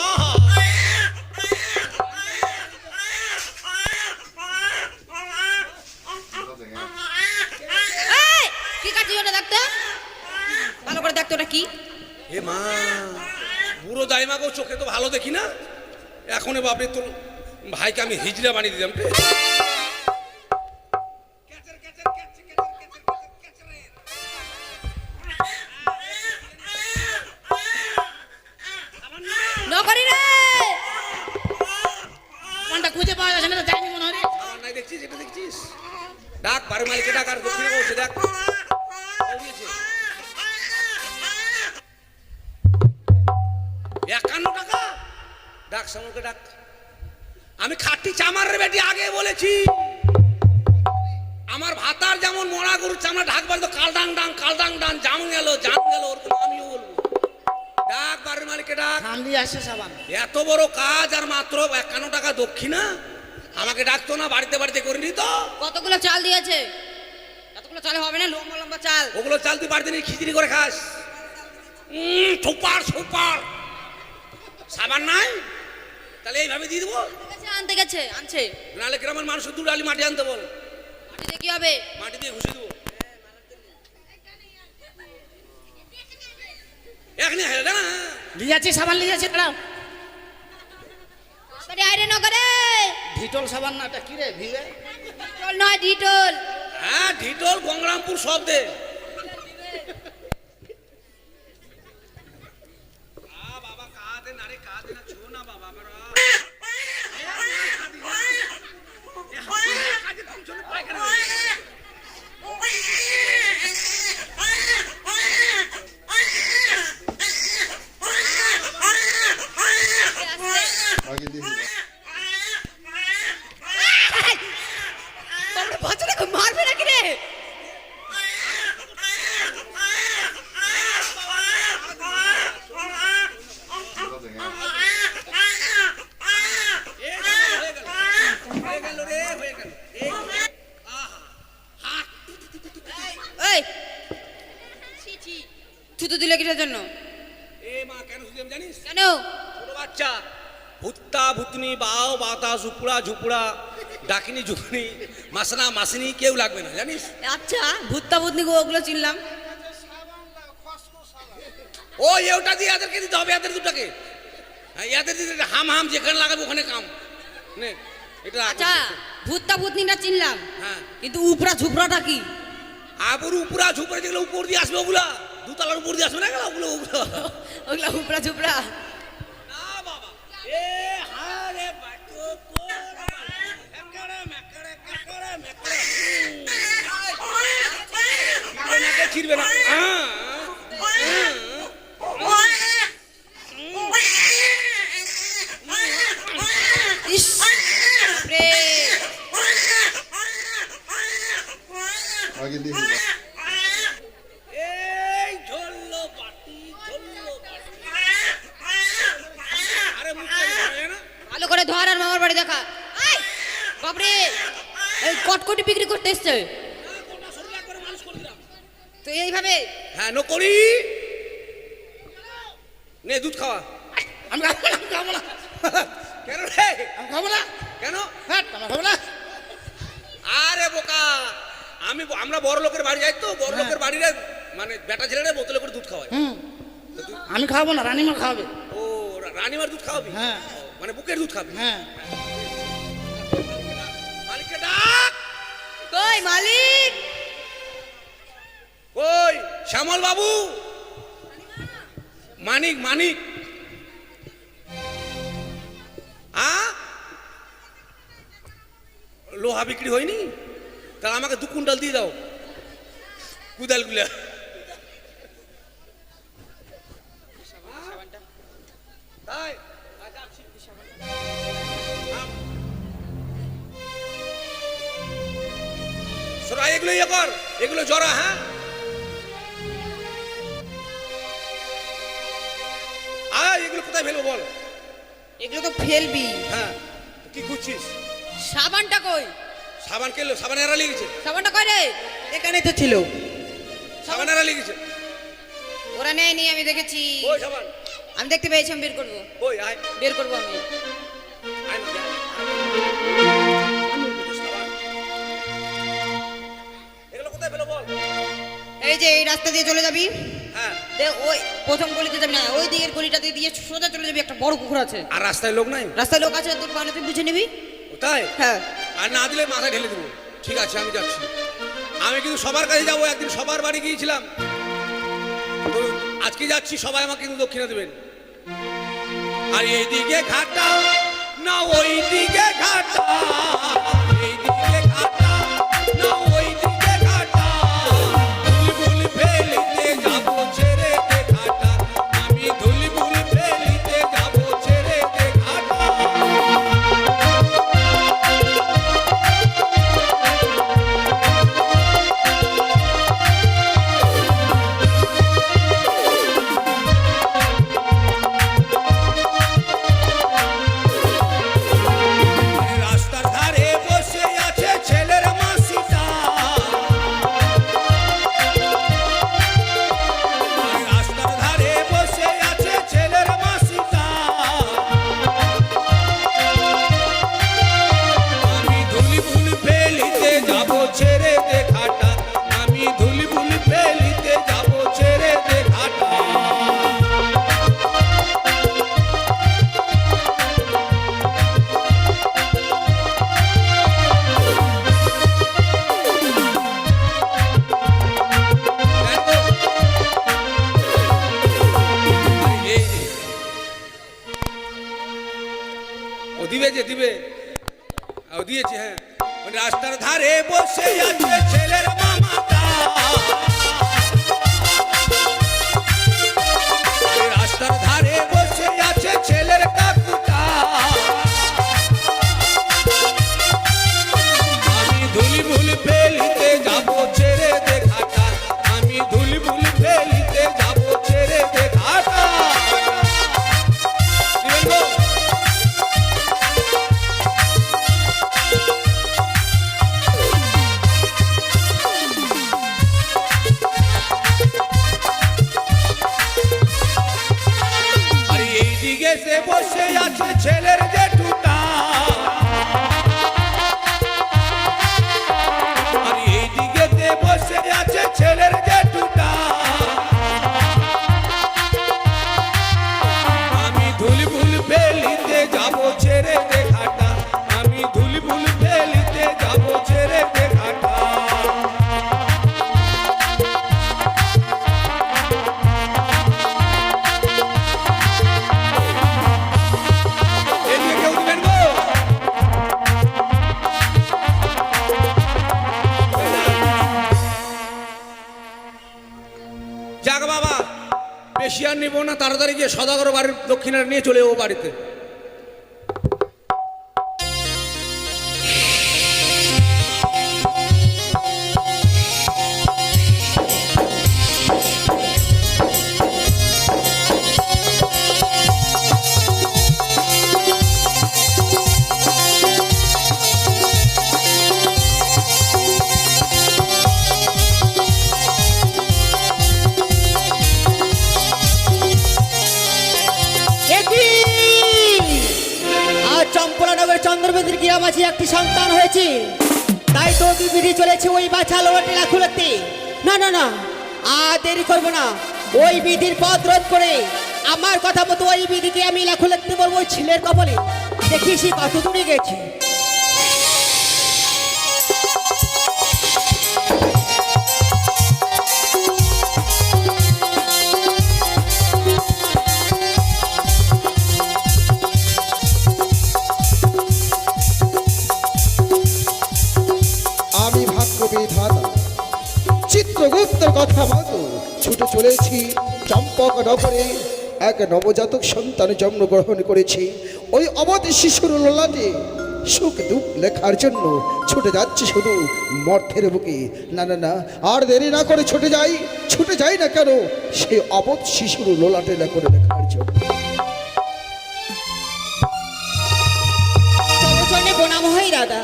ওটা কি? এ মা, বুড়ো দাইমাগো, চোখে তো ভালো দেখি না। এখন বাপরে তোর ভাইকে আমি হিজড়া বানিয়ে দিলাম রে। নকরি রে। কোনটা খুঁজে পাওয়া যাচ্ছে না তো, যায়নি মনে হয় রে। আমার নাই দেখছিস, এটা দেখছিস? ডাক বাড়ির মালিককে ডাক, আর দক্ষিণে বসে ডাক। ও দিয়েছে। 51 টাকা। ডাক সামুকে ডাক। আমি খাটি চামারের বেটি আগে বলেছি, আমার ভাতার যেমন মরা গরুর চামড়া ঢাকবার তো কালডাং ডাং কালডাং ডাং জাম গেল ওরকম আমিও বলবো। ডাক বাড়ির মালিককে ডাক। সামলি আসে সাবান। এত বড় কাজ আর মাত্র 51 টাকা দক্ষিণা। আমাকে ডাকতো না, বাড়িতে বাড়িতে করে নিত। কতগুলো চাল দিয়েছে? এতগুলো চালে হবে না, লম্বা লম্বা চাল। ওগুলো চাল তুই বাড়িতে নিয়ে খিচড়ি করে খাস। Super super. সাবান নাই, তাহলে এইভাবে দিয়ে দেবো। আনতে গেছে, আনছে। নাহলে গ্রামের মানুষের 2 ডালি মাটি আনতে বল। মাটিতে কি হবে? মাটি দিয়ে ঘুষে দেবো। এখনই হেরে না। লিয়ে যাচ্ছি সাবান, লিয়ে যাচ্ছি, দাঁড়াও। তাড়াতাড়ি আইরে নকরে। ঢিটল সাবান না, এটা কি রে? ভিলে ডিটল নয়, ডিটল। হ্যাঁ, ঢিটল গঙ্গরামপুর শব্দে। বাবা কাঁদে না রে, কাঁদে না, ছো না বাবা আমার। তোমরা বাচ্চাটা খুব মারবে নাকি রে? এই থুতু দিলে কিসের জন্য? এ মা, কেন শুধু জানিস? কেন? ছোট বাচ্চা ভুত্তা ভুতনি বাও বাতা ঝুপুড়া ঝুপুড়া ডাকিনি ঝুকুনি মাসনা মাসিনি কেউ লাগবে না, জানিস? আচ্ছা, ভূতটা ভূতনি গো ওগুলো চিনলাম। ও ওটা দিয়ে এদেরকে দিতে হবে, এদের দুটাকে। হ্যাঁ, এদের দিতে হাম হাম যেখানে লাগাবে ওখানে কাম নে। এটা আচ্ছা, ভূতটা ভূতনিটা চিনলাম, হ্যাঁ, কিন্তু উপরা ঝুপড়াটা কি? আবর উপরা ঝুপড়ে যেগুলো উপর দিয়ে আসবে ওগুলা, দুতলার উপর দিয়ে আসবে না গেল ওগুলো ওগুলো। ওগুলা উপরা ঝুপড়া। না বাবা, এ হারে বাটো কোরা একড়ে মেকড়ে একড়ে মেকড়ে ছিড়বে না। ইস রে। এই ঝোল্লো বাটি ঝোল্লো বাটি। আরে মুখটা ধরে না। ভালো করে ধর আর মামার বাড়ি দেখা। এই বাপরে, এই কটকটি বিক্রি করতে এসছে গোটা শরীর একবারে মালিশ করে দিলাম। তো এইভাবে? হ্যাঁ, নকরি। নে দুধ খাওয়া। আমি খাবো না, আমি খাবো না। কেন রে? আমি খাবো না। কেন? হ্যাঁ, আমি খাবো না। আরে বোকা, আমরা বড় লোকের বাড়ি যাই তো, বড় লোকের বাড়িরে মানে বেটা ছেলেরা বোতলে করে দুধ খাওয়ায়। হুম, আমি খাবো না, রানিমা খাওয়াবে। ও, রানীমার দুধ খাওয়াবি? হ্যাঁ। ও, মানে বুকের দুধ খাবি? হ্যাঁ। মালিককে ডাক। কই মালিক? কই শ্যামল বাবু? মানিক মানিক। লোহা বিক্রি হয়নি? তাহলে আমাকে 2 কুইন্টাল দিয়ে দাও কুদালগুলা। তাই সোরা এগুলো ইয়ে কর, এগুলো জরা। হ্যাঁ, এগুলো কোথায় ফেলবো বল? এগুলো তো ফেলবি। হ্যাঁ, কি খুঁজছিস? সাবানটা কই? সাবান কেলো? সাবান এরা লেগেছে। সাবানটা কই রে? এখানেই তো ছিল। সাবান এরা লেগেছে। ওরা নেয়নি, আমি দেখেছি। ওই সাবান আমি দেখতে পেয়েছি, আমি বের করবো। ওই আয় বের করবো আমি। আয় না, যা। সাবান। এগুলো কোথায় ফেলো বল? এই যে এই রাস্তা দিয়ে চলে যাবি, হ্যাঁ হ্যাঁ। ওই প্রথম গলিতে যাবি না, ওই দিকের গলিটাতে দিয়ে সোজা চলে যাবি, একটা বড় পুকুর আছে। আর রাস্তায় লোক নাই? রাস্তায় লোক আছে, তোর বাড়িতে তুই বুঝে নিবি। তাই? হ্যাঁ। আর না দিলে মাথায় ঢেলে দেবো। ঠিক আছে, আমি যাচ্ছি। আমি কিন্তু সবার কাছে যাবো, একদিন সবার বাড়ি গিয়েছিলাম, তো আজকে যাচ্ছি, সবাই আমাকে কিন্তু দক্ষিণা দেবেন। আর এইদিকে ঘাটা না ওই দিকে ঘাটা, এইদিকে ঘাটা না ওই দিকে ঘাটা, বুলবুল ফেলিতে যাবো ছেড়ে দে ঘাটা, আমি বুলবুল ফেলিতে যাবো ছেড়ে দে ঘাটা। রাস্তার ধারে বসে আছে ছেলের মাসিটা, রাস্তার ধারে বসে আছে ছেলের মাসিটা, আমি ধুলিবুল ফেলিতে যাবো ছেড়ে দে ঘাটা, আমি ধুলিবুল ফেলিতে যাবো ছেড়ে দে ঘাটা। ও দিবে যে দিবে, ও দিয়েছে। হ্যাঁ, ওই রাস্তার ধারে বসে আছে ছেলের মামাটা, ওই রাস্তার ধারে বসে আছে ছেলের কাকুটা, আমি ধুলিবুল ফেলিতে যাবো ছেড়ে দে ঘাটা, আমি ধুলিবুল ফেলিতে যাবো ছেড়ে দে ঘাটা। দিবেন গো? আর এইদিকে সে বসে আছে ছেলের জেঠুটা, আর এইদিকে সে বসে আছে ছেলের জেঠুটা, আমি ধুলিবুল ফেলিতে যাবো ছেড়ে দে ঘাটা, আমি ধুলিবুল ফেলিতে যাবো ছেড়ে দে ঘাটা। এদিকে কেউ দিবেন গো? যাক বাবা, বেশি আর নিব না, তাড়াতাড়ি গিয়ে সদাগর বাড়ির দক্ষিণার নিয়ে চলে যাবো বাড়িতে। আজ চম্পলানগর চন্দ্রবেদীর গ্রামাঝি একটি সন্তান হয়েছে, তাই তো বিধি চলেছে ওই বাছা লোটে লাখুলাতে। না না না, আর দেরি করবো না, ওই বিধির পথ রোধ করে আমার কথা মতো ওই বিধিকে আমি লাখুলাতে বলবো ওই ছেলের কপালে। দেখি সে কত দূরে গেছে। আমি ভাগ্য বিধাতা চিত্রগুপ্তের কথা মতো ছুটে চলেছি চম্পক নগরে, এক নবজাতক সন্তান জন্মগ্রহণ করেছি। ওই অবধ শিশুর ললাটে সুখ দুঃখ লেখার জন্য ছুটে যাচ্ছি শুধু মর্থের বুকে। না না না, আর দেরি না করে ছুটে যাই না কেন সেই অবধ শিশুর ললাটে করে লেখার জন্য। চরণে প্রণাম হয় দাদা।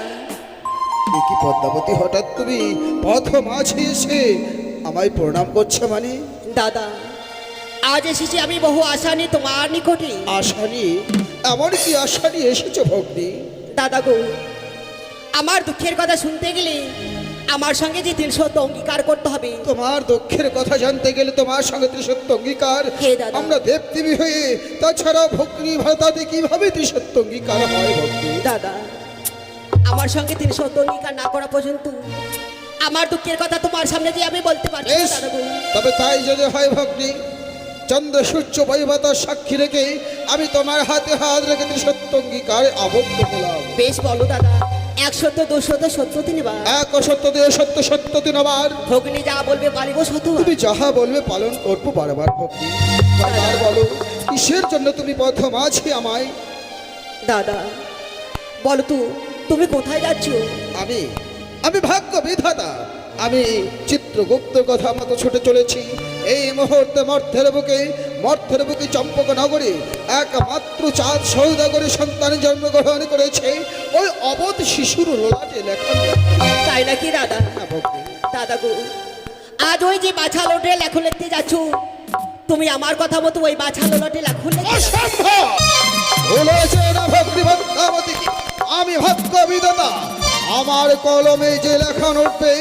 এ কি পদ্মাবতী, হঠাৎ তুমি পথ মাঝে এসে আমায় প্রণাম করছে মানে? দাদা, আজ এসেছি আমি বহু আশা নিয়ে তোমার নিকটে। আশা নিয়ে? এমন কি আশা নিয়ে এসেছো ভগ্নী? দাদা গো, আমার দুঃখের কথা শুনতে গেলে আমার সঙ্গে যে 300 অঙ্গীকার করতে হবে। তোমার দুঃখের কথা জানতে গেলে তোমার সঙ্গে ত্রিসত্য অঙ্গীকার। হে দাদা। আমরা দেবদেবী হয়ে, তাছাড়া ভগ্নী ভাতাতে কিভাবে ত্রিসত্য অঙ্গীকার হয় ভক্তি? দাদা, আমার সঙ্গে 300 অঙ্গীকার না করা পর্যন্ত আমার দুঃখের কথা তোমার সামনে দিয়ে আমি বলতে পারছি না বেশ, দাদা গো। তবে তাই যদি হয় ভগ্নী, চন্দ্র সূর্য বায়ুবাতার সাক্ষী রেখে আমি তোমার হাতে হাত রেখে ত্রিসত্য অঙ্গীকার আবদ্ধ হলাম। বেশ বলো দাদা, 100 200 70 তিনবার। এক অসত্য দুই সত্য সত্য তিনবার। ভগ্নী যা বলবে পারিব শতবার। তুমি যাহা বলবে পালন করবো বারবার ভক্তি। বারবার বলো, কিসের জন্য তুমি পথ মাঝে আমায়? দাদা বলো তো, তুমি কোথায় যাচ্ছ? আমি আমি ভাগ্য বিধাতা, আমি চিত্রগুপ্ত কথা মতো ছুটে চলেছি। এই মুহূর্তে মর্থের বুকে চম্পক নগরে একমাত্র চাঁদ সৌদাগরের সন্তান জন্মগ্রহণ করেছে ওই অবধ শিশুর লোলাটে লেখা। তাই নাকি দাদা? দাদা গো, আজ ওই যে বাছা লোটে লেখো লিখতে যাচ্ছ, তুমি আমার কথা মতো ওই বাছা লোটে লেখো লিখতে যাচ্ছ? অসম্ভব! বলেছে না ভক্তি ভক্তাবতী, আমি ভাগ্য বিধাতা। আমার কলমে যে লেখন উঠবে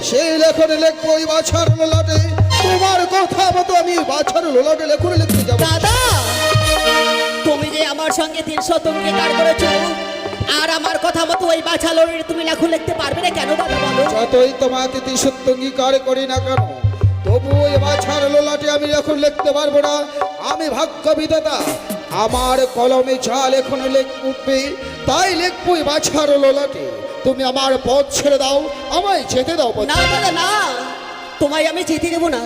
সেই লেখনে লিখবো ওই বাছার লোলাটে। তোমার কথা মতো আমি বাছার লোলাটে লেখনে লিখতে যাবো। দাদা, তুমি যে আমার সঙ্গে 300 অঙ্গীকার করেছো, আর আমার কথা মতো ওই বাছা লোটে তুমি লেখো লিখতে পারবে না কেন দাদা বলো? যতই তোমাকে ত্রিসত্য অঙ্গীকার করি না কেন, তবু ওই বাছার লোলাটে আমি এখন লিখতে পারবো না। আমি ভাগ্য বিধাতা, আমার কলমে যা লেখন উঠবে তাই লিখবো ওই বাছার লোলাটে। তুমি আমার পথ ছেড়ে দাও, আমায় যেতে দাও। না দাদা না, তোমায় আমি যেতে দেবো না।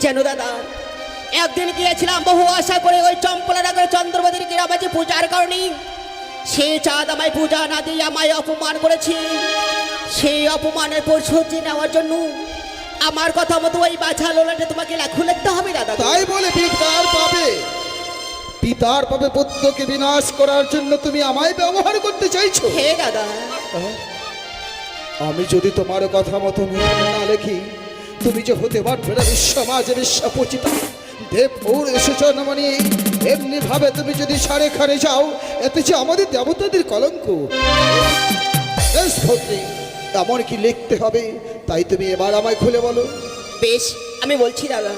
যেন দাদা, একদিন গিয়েছিলাম বহু আশা করে ওই চম্পলানগর চন্দ্রবতীর গ্রামে পূজার কারণে, সেই চাঁদ আমায় পূজা না দিয়ে আমায় অপমান করেছে। সেই অপমানের পরিশোধ নেওয়ার জন্য আমার কথা মতো ওই বাছা লোলাটে তোমাকে লেখো লিখতে হবে দাদা। তাই বলে পিতার পাবে পুত্রকে বিনাশ করার জন্য তুমি আমায় ব্যবহার করতে চাইছো? হে দাদা, আমি যদি তোমার কথা মতো না লেখি, তুমি যে হতে পারবে না বিশ্বমাজে বিশ্বপচিতা দেবপুর এসেছ মানে এমনি ভাবে তুমি যদি সাড়ে খানে যাও, এতে যে আমাদের দেবতাদের কলঙ্ক। বেশ ভক্তি, এমন কি লিখতে হবে তাই তুমি এবার আমায় খুলে বলো। বেশ আমি বলছি দাদা,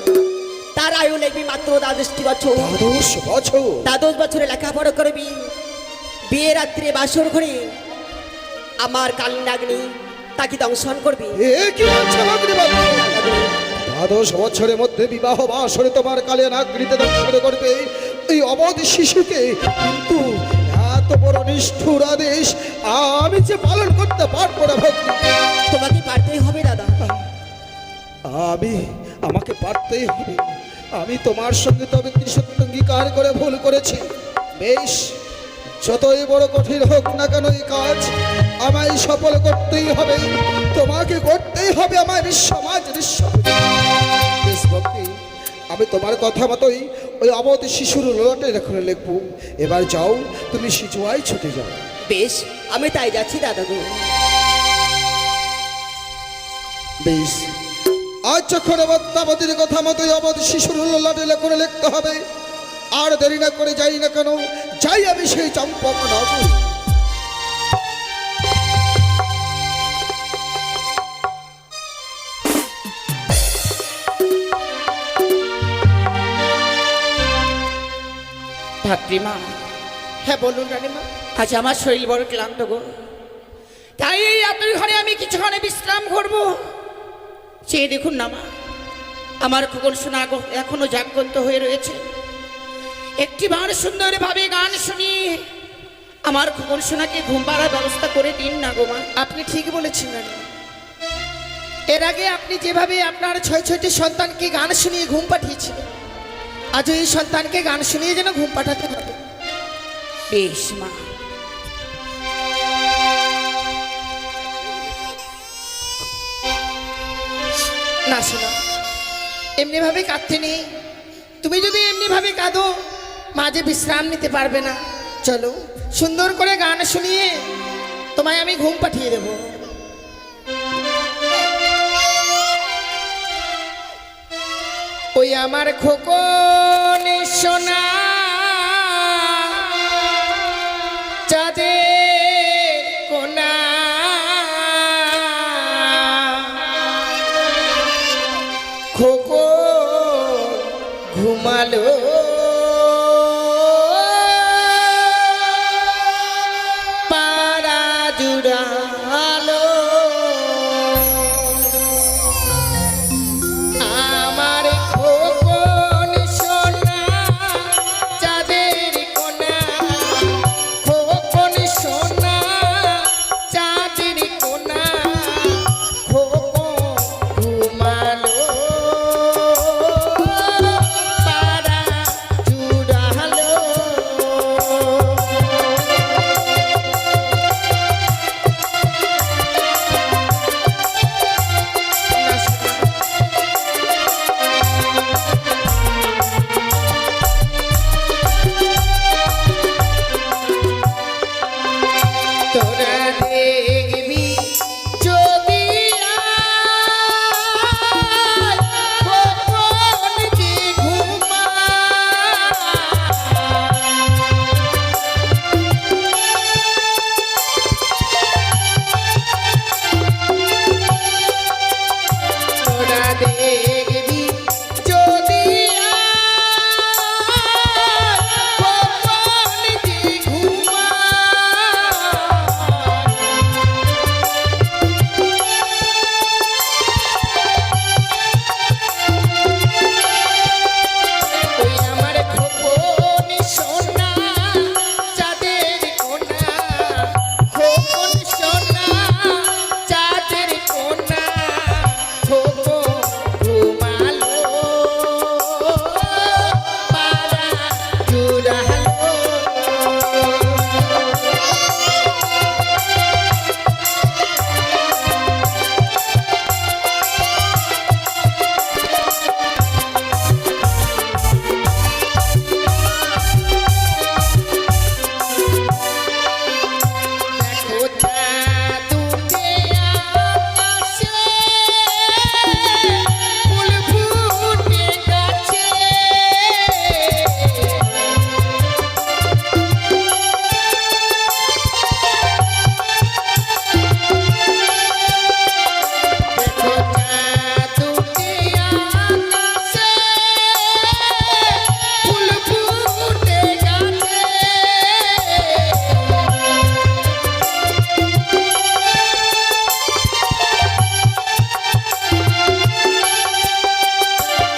তার আয়ু লিখবি মাত্র 12 বছর। 12 বছর? 12 বছরে লেখাপড়া করবি। বিয়ে রাত্রে বাসর ঘরে আমার কালিনাগ্নি তাকে দংশন করবি। এ কি বলছো ভগ্নী বাবু? 12 বছরের মধ্যে বিবাহ বাসরে তোমার কালে নাগরিতে দংশন করবে এই অবধ শিশুকে? কিন্তু এত বড় নিষ্ঠুর আদেশ আমি যে পালন করতে পারবো না ভক্তি। তোমাকে পারতেই হবে দাদা। আমাকে পারতেই হবে। আমি তোমার সঙ্গে তবে ত্রিসত্য অঙ্গীকার করে ভুল করেছি। বেশ, যতই বড় কঠিন হোক না কেন এই কাজ আমায় সফল করতেই হবে। তোমাকে করতেই হবে আমায় বিশ্বমাজ বেশ ভক্তি, আমি তোমার কথা মতোই ওই অবধ শিশুর লোলাটে লেখনে লিখবো। এবার যাও, তুমি সিজুয়ায় ছুটে যাও। বেশ আমি তাই যাচ্ছি দাদা গো। বেশ, আজ যখন অবত্যাবতীর কথা মতোই অবধ শিশুর লোলাটে লেখনে লিখতে হবে। আর দেরি না করে যাই না কেন, যাই আমি সেই চম্পক নগর। ধাত্রীমা। হ্যাঁ বলুন রানীমা। আজ আমার শরীর বড় ক্লান্ত গো, তাই এই রাতের ঘরে আমি কিছুক্ষণে বিশ্রাম করবো। সে দেখুন না মা, আমার খোকন সোনা এখনো জাগ্রত হয়ে রয়েছে। একটি বার সুন্দরভাবে গান শুনিয়ে আমার খোকন সোনাকে ঘুম পাড়ার ব্যবস্থা করে দিন না গো মা। আপনি ঠিক বলেছেন রানী। এর আগে আপনি যেভাবে আপনার 6-6টি সন্তানকে গান শুনিয়ে ঘুম পাঠিয়েছিলেন, আজ এই সন্তানকে গান শুনিয়ে যেন ঘুম পাঠাতে হবে। বেশ মা। না শোনো, এমনি ভাবে কাঁদতে নেই। তুমি যদি এমনি ভাবে কাঁদো, মাঝে বিশ্রাম নিতে পারবে না। চলো, সুন্দর করে গান শুনিয়ে তোমায় আমি ঘুম পাঠিয়ে দেব। ওই আমার খোকন সোনা চাঁদের কোনা, ঘুমালো পাড়া জুড়ালো আমার খোকন সোনা চাঁদের কোনা খোকন সোনা চাঁদের কোনা খোকন ঘুমালো পাড়া জুড়ালো তোরা দেখবি যদি আয় কখন যে তোরা দেখবি যদি আয় কখন যে ওই আমার খোকন সোনা চাঁদের কোনা খোকন সোনা চাঁদের কোনা খোকন ঘুমালো পাড়া জুড়ালো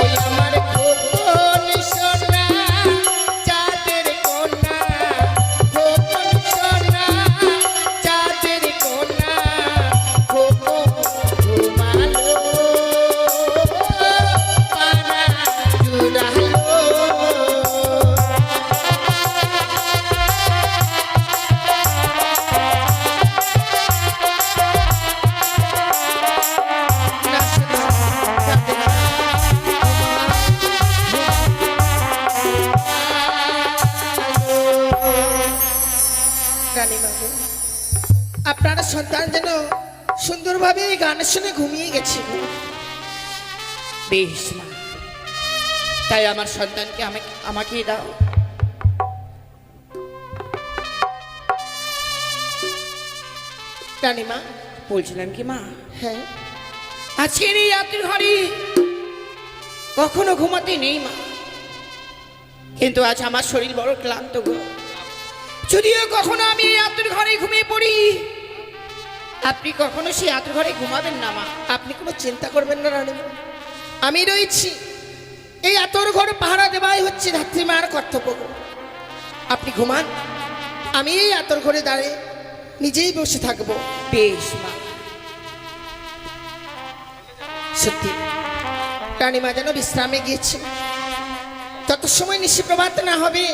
ওই আমার খোকন সোনা চাঁদের কোনা খোকন সোনা চাঁদের কোনা খোকন ঘুমালো পাড়া জুড়ালো রানীবাবু আপনার সন্তান যেন সুন্দরভাবে এই গান শুনে ঘুমিয়ে গেছে বেশ মা, তাই আমার সন্তানকে আমাকে দাও। রানীমা বলছিলাম কি মা, হ্যাঁ আজকের এই রাত্রির ঘরে কখনো ঘুমাতে নেই মা, কিন্তু আজ আমার শরীর বড় ক্লান্ত গো। যদিও কখনো আমি এই রাত্রির ঘরে ঘুমিয়ে পড়ি, আপনি কখনো সেই রাত্রির ঘরে ঘুমাবেন না মা। আপনি কোনো চিন্তা করবেন না রানীমা, আমি রয়েছি। এই আতর ঘর পাহারা দেওয়াই হচ্ছে ধাত্রীমার কর্তব্য। আপনি ঘুমান, আমি এই আতর ঘরে দাঁড়িয়ে নিজেই বসে থাকবো। বেশ মা। সত্যি রানীমা যেন বিশ্রামে গিয়েছে, তত সময় নিশিপ্রভাত না হবে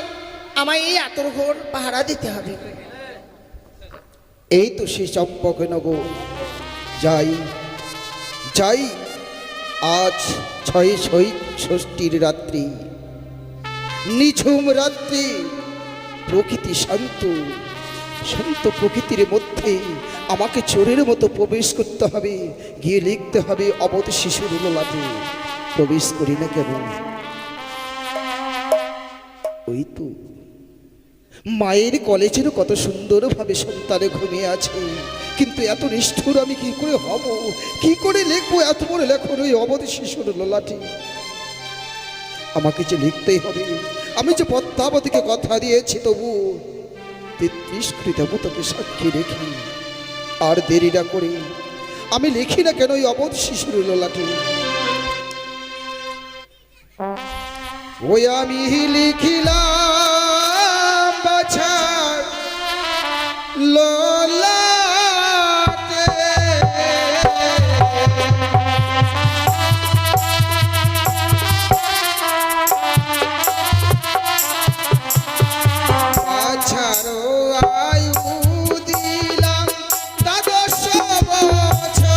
আমায় এই আতর ঘর পাহারা দিতে হবে। এই তো সে চম্পকনগর, যাই যাই। আজ ৬৬ রাত্রি, নিঝুম রাত্রি, প্রকৃতি শান্ত, শান্ত প্রকৃতির মধ্যে আমাকে চোরের মতো প্রবেশ করতে হবে, গিয়ে লিখতে হবে অবধ শিশুর লাভে। প্রবেশ করি না কেমন? ওই তো মায়ের কলেজের কত সুন্দরভাবে সন্তানে ঘুমিয়ে আছে, কিন্তু এত নিষ্ঠুর আমি কি করে হব, কি করে লিখবো এত বড় লেখন ওই অবধ শিশুর লোলাটি? আমাকে যে লিখতেই হবে। আমি যে পদ্মাবতীকে কথা দিয়েছি, তবু 33 কোটি দেবতাকে সাক্ষী রেখে আর দেরি না করে আমি লিখি না কেন ওই অবধ শিশুর ললাটে। ওই আমি লিখিলাম বাছার ললাটে, বাছারো আয়ু দিলাম 12 বছর।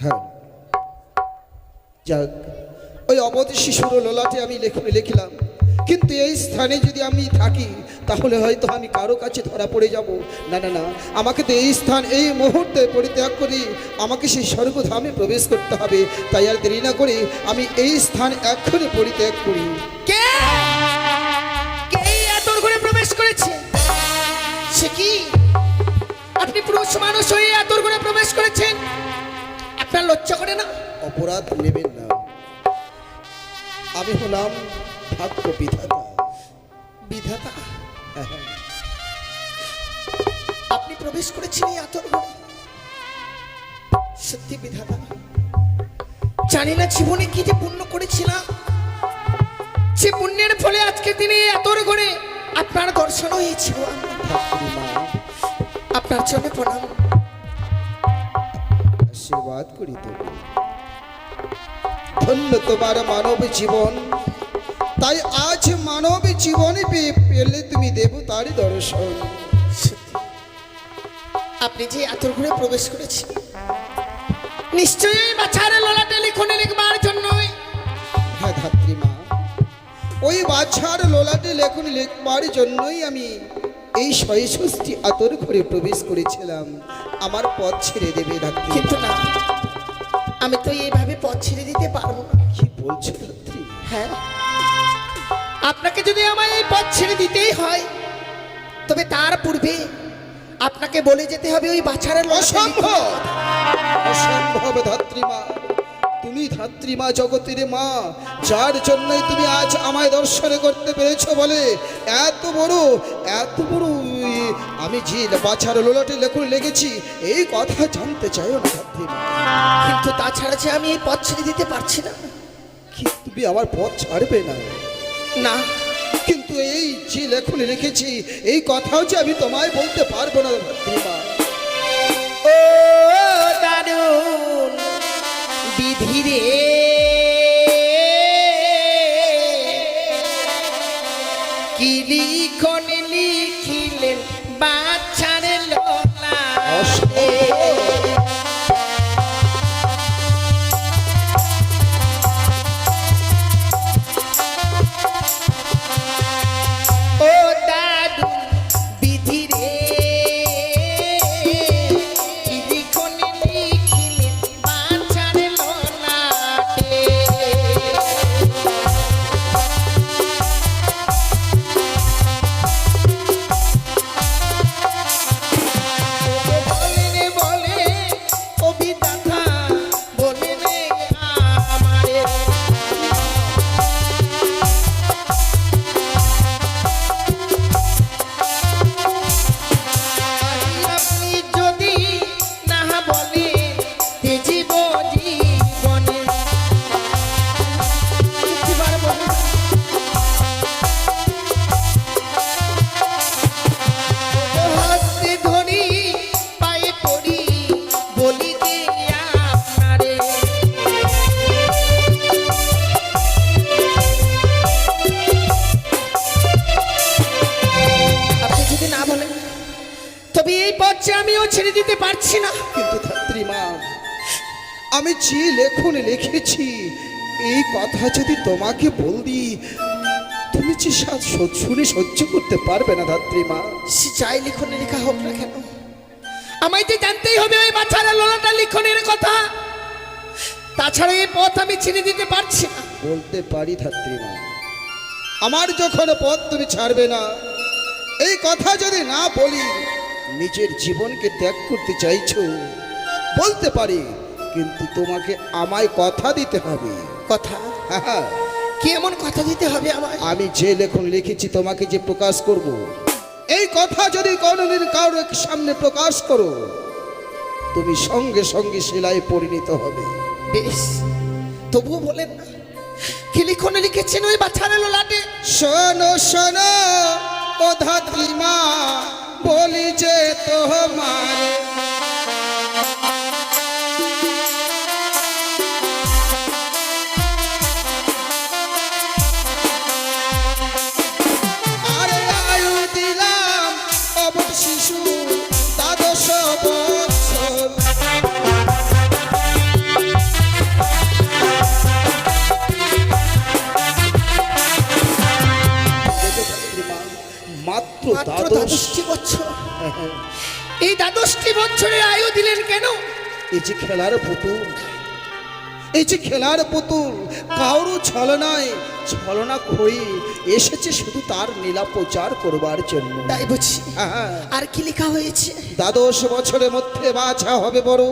হ্যাঁ, যাক, ওই অবধ শিশুর ললাটে আমি লিখলাম, কিন্তু এই স্থানে যদি আমি থাকি তাহলে হয়তো আমি কারো কাছে ধরা পড়ে যাব। না না না, আমাকে তো এই স্থান এই মুহূর্তে পরিত্যাগ করি, আমাকে সেই স্বর্গধামে প্রবেশ করতে হবে। তাই আর দেরি না করে আমি এই স্থান এক্ষুনি পরিত্যাগ করি। কে কে এত করে প্রবেশ করেছে? সে কি আপনি পুরুষ মানুষ হয়ে এত করে প্রবেশ করেছেন? আপনার লজ্জা করে না? অপরাধ নেবেন না, আমি হলাম ভাগ্য বিধাতা। বিধাতা? আপনি প্রবেশ করেছেন এই আতর ঘরে? সত্যি বিধাতা, জানি না জীবনে কি যে পুণ্য করেছিলাম, যে পুণ্যের ফলে আজকে দিনে আতর ঘরে আপনার দর্শন হয়েছিল। আপনার জন্য প্রণাম, আশীর্বাদ করি তো। ধন্য তোমার মানব জীবন, তাই আজ মানব জীবনে পেলে তুমি দেবতার দর্শন। আপনি যে আতর ঘরে প্রবেশ করেছেন নিশ্চয়ই বাছার ললাটে লিখনে লিখবার জন্যই। হ্যাঁ ধাত্রী মা, ওই বাছার ললাটে লেখন লিখবার জন্যই আমি এই ৬৬টি আতর ঘরে প্রবেশ করেছিলাম। আমার পথ ছেড়ে দেবে ধাত্রী। কিন্তু না, আমি তো এইভাবে পথ ছেড়ে দিতে পারবো না। কি বলছো ধাত্রী? হ্যাঁ, আপনাকে যদি আমায় এই পথ ছেড়ে দিতেই হয়, তবে তার পূর্বে আপনাকে বলে যেতে হবে ওই বাছারের অসম্ভব, অসম্ভব ধাত্রীমা। তুমি ধাত্রীমা জগতের মা, যার জন্যই তুমি আজ আমায় দর্শন করতে পেরেছো বলে এত বড় আমি যে বাছার লোলাটে লেখন লেগেছি এই কথা জানতে চাইও না ধাত্রীমা। কিন্তু তাছাড়া যে আমি এই পথ ছেড়ে দিতে পারছি না। কি তুমি আমার পথ ছাড়বে না? না, কিন্তু এই যে লেখন লিখেছি এই কথাও যে আমি তোমায় বলতে পারবো না ধাত্রীমা। ও দারুণ বিধি রে, কি লিখন লিখিলেন বাছার ললাটে। পারছি না। কিন্তু ধাত্রী মা, আমি যে লেখন লিখেছি এই কথা যদি তোমাকে বলি, তুমি যে শুনে সহ্য করতে পারবে না ধাত্রী মা। সে যাই লিখনে লেখা হোক না কেন, আমায় যে জানতেই হবে ওই বাচ্চারা লোলাটা লিখনের কথা। তাছাড়া এই পথ আমি ছেড়ে দিতে পারছি না। বলতে পারি ধাত্রী মা, আমার যখন পথ তুমি ছাড়বে না, এই কথা যদি না বলি নিজের জীবনকে ত্যাগ করতে চাইছো, বলতে পারি, কিন্তু তোমাকে আমায় কথা দিতে হবে। কথা? হ্যাঁ, কি এমন কথা দিতে হবে আমায়? আমি যে লেখন লিখেছি তোমাকে যে প্রকাশ করব, এই কথা যদি কোনোদিন কারোর সামনে প্রকাশ করো, তুমি সঙ্গে সঙ্গে শিলায় পরিণত হবে। বেশ, তবুও বলেন না কি লিখনে লিখেছেন ওই বাচ্চারা লোলাটে? শোনো শোনো ও ধাত্রী মা, বলি যে তোমার আরে আয়ু দিলাম অবট শিশু 12 বছর। মাত্র মাত্র 12 বছর। এই 12টি বছরের আয়ু দিলেন কেন? এই যে খেলার পুতুল, এই যে খেলার পুতুল কারো ছলনায় ছলনা করে এসেছে শুধু তার নীলা প্রচার করবার জন্য। তাই বুঝি। হ্যাঁ, আর কি লেখা হয়েছে? 12 বছরের মধ্যে বাছা হবে বড়,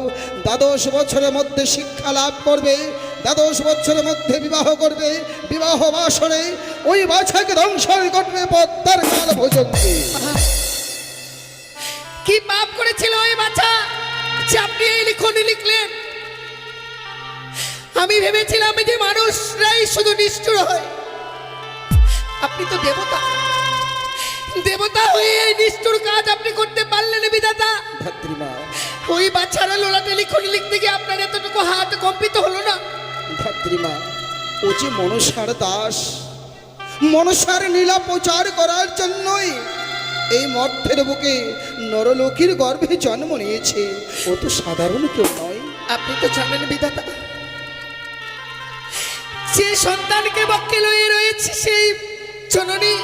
12 বছরের মধ্যে শিক্ষা লাভ করবে, 12 বছরের মধ্যে বিবাহ করবে, বিবাহ বাসরে ওই বাছাকে ধ্বংস করবে পদ্মার কাল ভোজনকে। কি পাপ করেছিল ওই বাচ্চা যে আপনি এই লিখনে লিখলেন? আমি ভেবেছিলাম যে মানুষরাই শুধু নিষ্ঠুর হয়, আপনি তো দেবতা। দেবতা হয়ে এই নিষ্ঠুর কাজ আপনি করতে পারলেন বিধাতা। ধাত্রী মা, ওই বাচ্চারা লোলাতে লিখনে লিখতে গিয়ে আপনার এতটুকু হাত কম্পিত হলো না? ধাত্রী মা, ও যে মনসার দাস, মনসার নীলা প্রচার করার জন্যই এই মর্তের বুকে নরলোকের গর্ভে জন্ম নিয়েছে। ও তো সাধারণ কেউ নয়। আপনি তো জানেন বিধাতা, যে সন্তানকে বক্ষে লয়ে রয়েছে সেই জননী,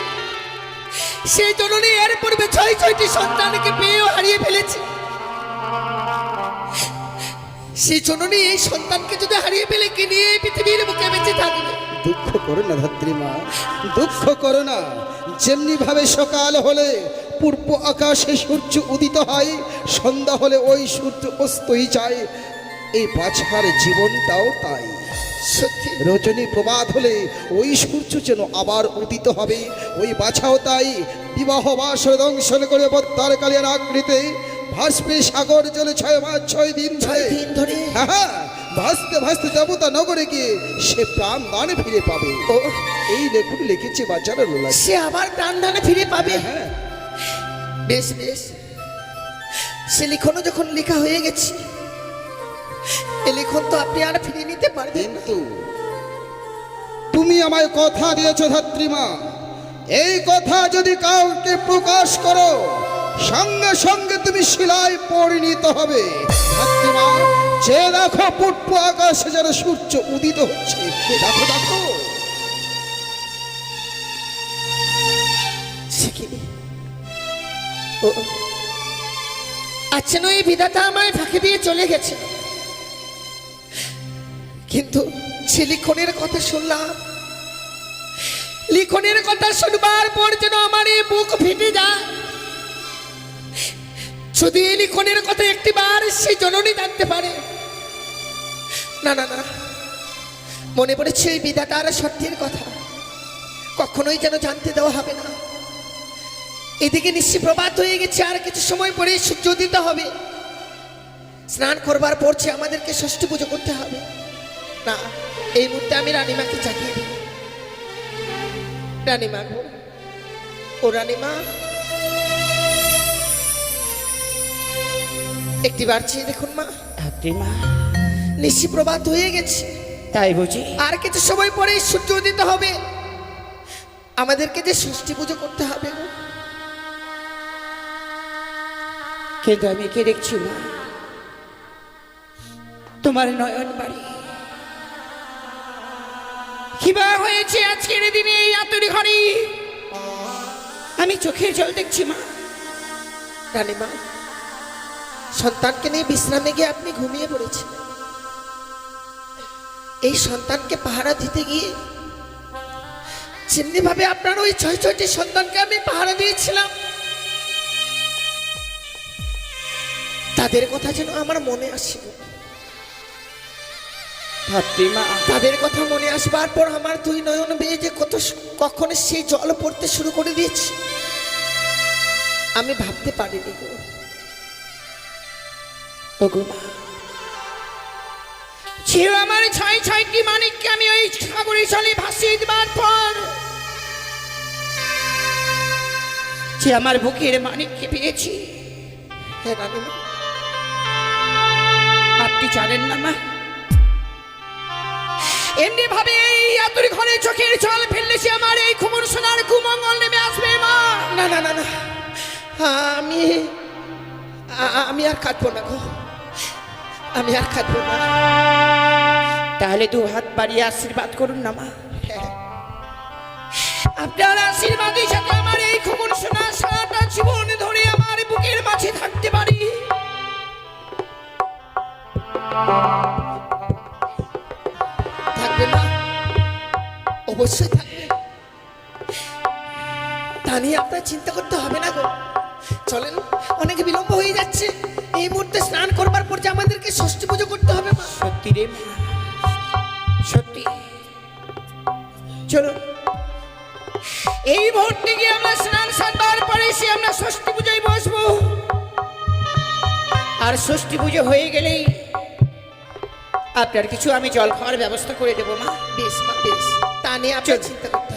সেই জননী এর পূর্বে 6টি সন্তানকে পেয়েও হারিয়ে ফেলেছে। সেই জননী এই সন্তানকে যদি হারিয়ে ফেলে কি নিয়ে এই পৃথিবীর বুকে বেঁচে থাকবে? দুঃখ করো না ধাত্রী মা, দুঃখ করো না। যেমনি ভাবে সকাল হলে পূর্ব আকাশে সূর্য উদিত হয়, সন্ধ্যা হলে ওই সূর্য অস্তই যায়, এই বাছার জীবনটাও তাই। সত্যি রজনী প্রভাত হলে ওই সূর্য যেন আবার উদিত হবে, ওই বাছাও তাই। বিবাহ বাসর দংশন করে পদ্মার কালিয়ার আকৃতে ভাসবে সাগর জলে 6 মাস 6 দিন 6 দিন ধরে। হ্যাঁ, ভাসতে ভাসতে দেবতা নগরে গিয়ে সে প্রাণ দানে ফিরে পাবে। ও, এই লেখুন লিখেছে বাচ্চারা লোলা। সে আবার প্রাণ দানে ফিরে পাবে। হ্যাঁ, বেশ বেশ, সে লিখনও যখন লেখা হয়ে গেছে, এই লিখন তো আপনি আর ফিরিয়ে নিতে পারবেন না। কিন্তু তুমি আমায় কথা দিয়েছো ধাত্রী মা, এই কথা যদি কাউকে প্রকাশ করো সঙ্গে সঙ্গে তুমি শিলায় পরিণত হবে। ধাত্রী মা, যে দেখো পূর্ব আকাশে যেন সূর্য উদিত হচ্ছে, দেখো দেখো। সে কি? ও, আচ্ছা নয়, বিধাতা আমায় ফাঁকি দিয়ে চলে গেছে, কিন্তু যে লিখনের কথা শুনলাম, লিখনের কথা শুনবার পর যেন আমার এই বুক ফেটে যায়। যদি এই লিখনের কথা একটিবার সেই জননী জানতে পারে। না না না, মনে পড়েছে এই বিধাতার সত্যের কথা, কখনোই যেন জানতে দেওয়া হবে না। এদিকে নিশ্চয় প্রভাত হয়ে গেছে, আর কিছু সময় পরে সূর্য উদিত হবে। স্নান করবার পরছে আমাদেরকে ষষ্ঠী পুজো করতে হবে। না, এই মুহূর্তে আমি রানীমাকে জাগিয়ে দিই। রানীমা গো, ও রানীমা, একটিবার চেয়ে দেখুন মা। ধাত্রী মা, নিশ্চয় প্রভাত হয়ে গেছে, তাই বুঝি। আর কিছু সময় পরে সূর্য উদিত হবে, আমাদেরকে যে ষষ্ঠী পুজো করতে হবে গো। কিন্তু আমি কে দেখছি মা? তোমার নয়ন বাড়ি কিবা হয়েছে আজকের দিনে এই আতুর ঘরে আমি চোখের জল দেখছি মা। রানীমা, সন্তানকে নিয়ে বিশ্রামে গিয়ে আপনি ঘুমিয়ে পড়েছেন। এই সন্তানকে পাহারা দিতে গিয়ে যেমনি ভাবে আপনার ওই 6টি সন্তানকে আমি পাহারা দিয়েছিলাম, তাদের কথা যেন আমার মনে আসছিল। মা তাদের কথা মনে আসবার পর আমার 2 নয়ন বেয়ে যে কখন সেই জল পড়তে শুরু করে দিয়েছে আমি ভাবতে পারিনি গো। ওগো মা, সে আমার 6টি মানিককে আমি ওই সাগরে জলে ভাসিয়ে দেবার পর যে আমার বুকের মানিককে পেয়েছি। হ্যাঁ রানীমা, আপনি জানেন না মা, এমনি ভাবে এই আতুর ঘরে চোখের জল ফেললে সে আমার এই খবর শোনার কুমঙ্গল নেমে আসবে মা। না না না না, আমি আর কাঁদবো না গো, আমি আর কাঁদবো না। তাহলে 2 হাত বাড়িয়ে আশীর্বাদ করুন না মা। আপনার আশীর্বাদের সাথে আমার এই খবর শোনা সারাটা জীবন ধরে আমার বুকের মাঝে থাকতে পারি। থাকবে মা, অবশ্যই থাকবে। তা নিয়ে আপনার চিন্তা করতে হবে না গো। চলেন, অনেক বিলম্ব হয়ে যাচ্ছে। এই মুহূর্তে স্নান করবার পর যে আমাদেরকে ষষ্ঠী পুজো করতে হবে মা। সত্যি রে মা, সত্যি। চলো, এই মুহূর্তে গিয়ে আমরা স্নান সারবার পরে সে আমরা ষষ্ঠী পুজোয় বসবো। আর ষষ্ঠী পুজো হয়ে গেলেই আপনার কিছু আমি জল খাওয়ার ব্যবস্থা করে দেবো মা। বেশ মা, বেশ। তা নিয়ে আপনার চিন্তা করতে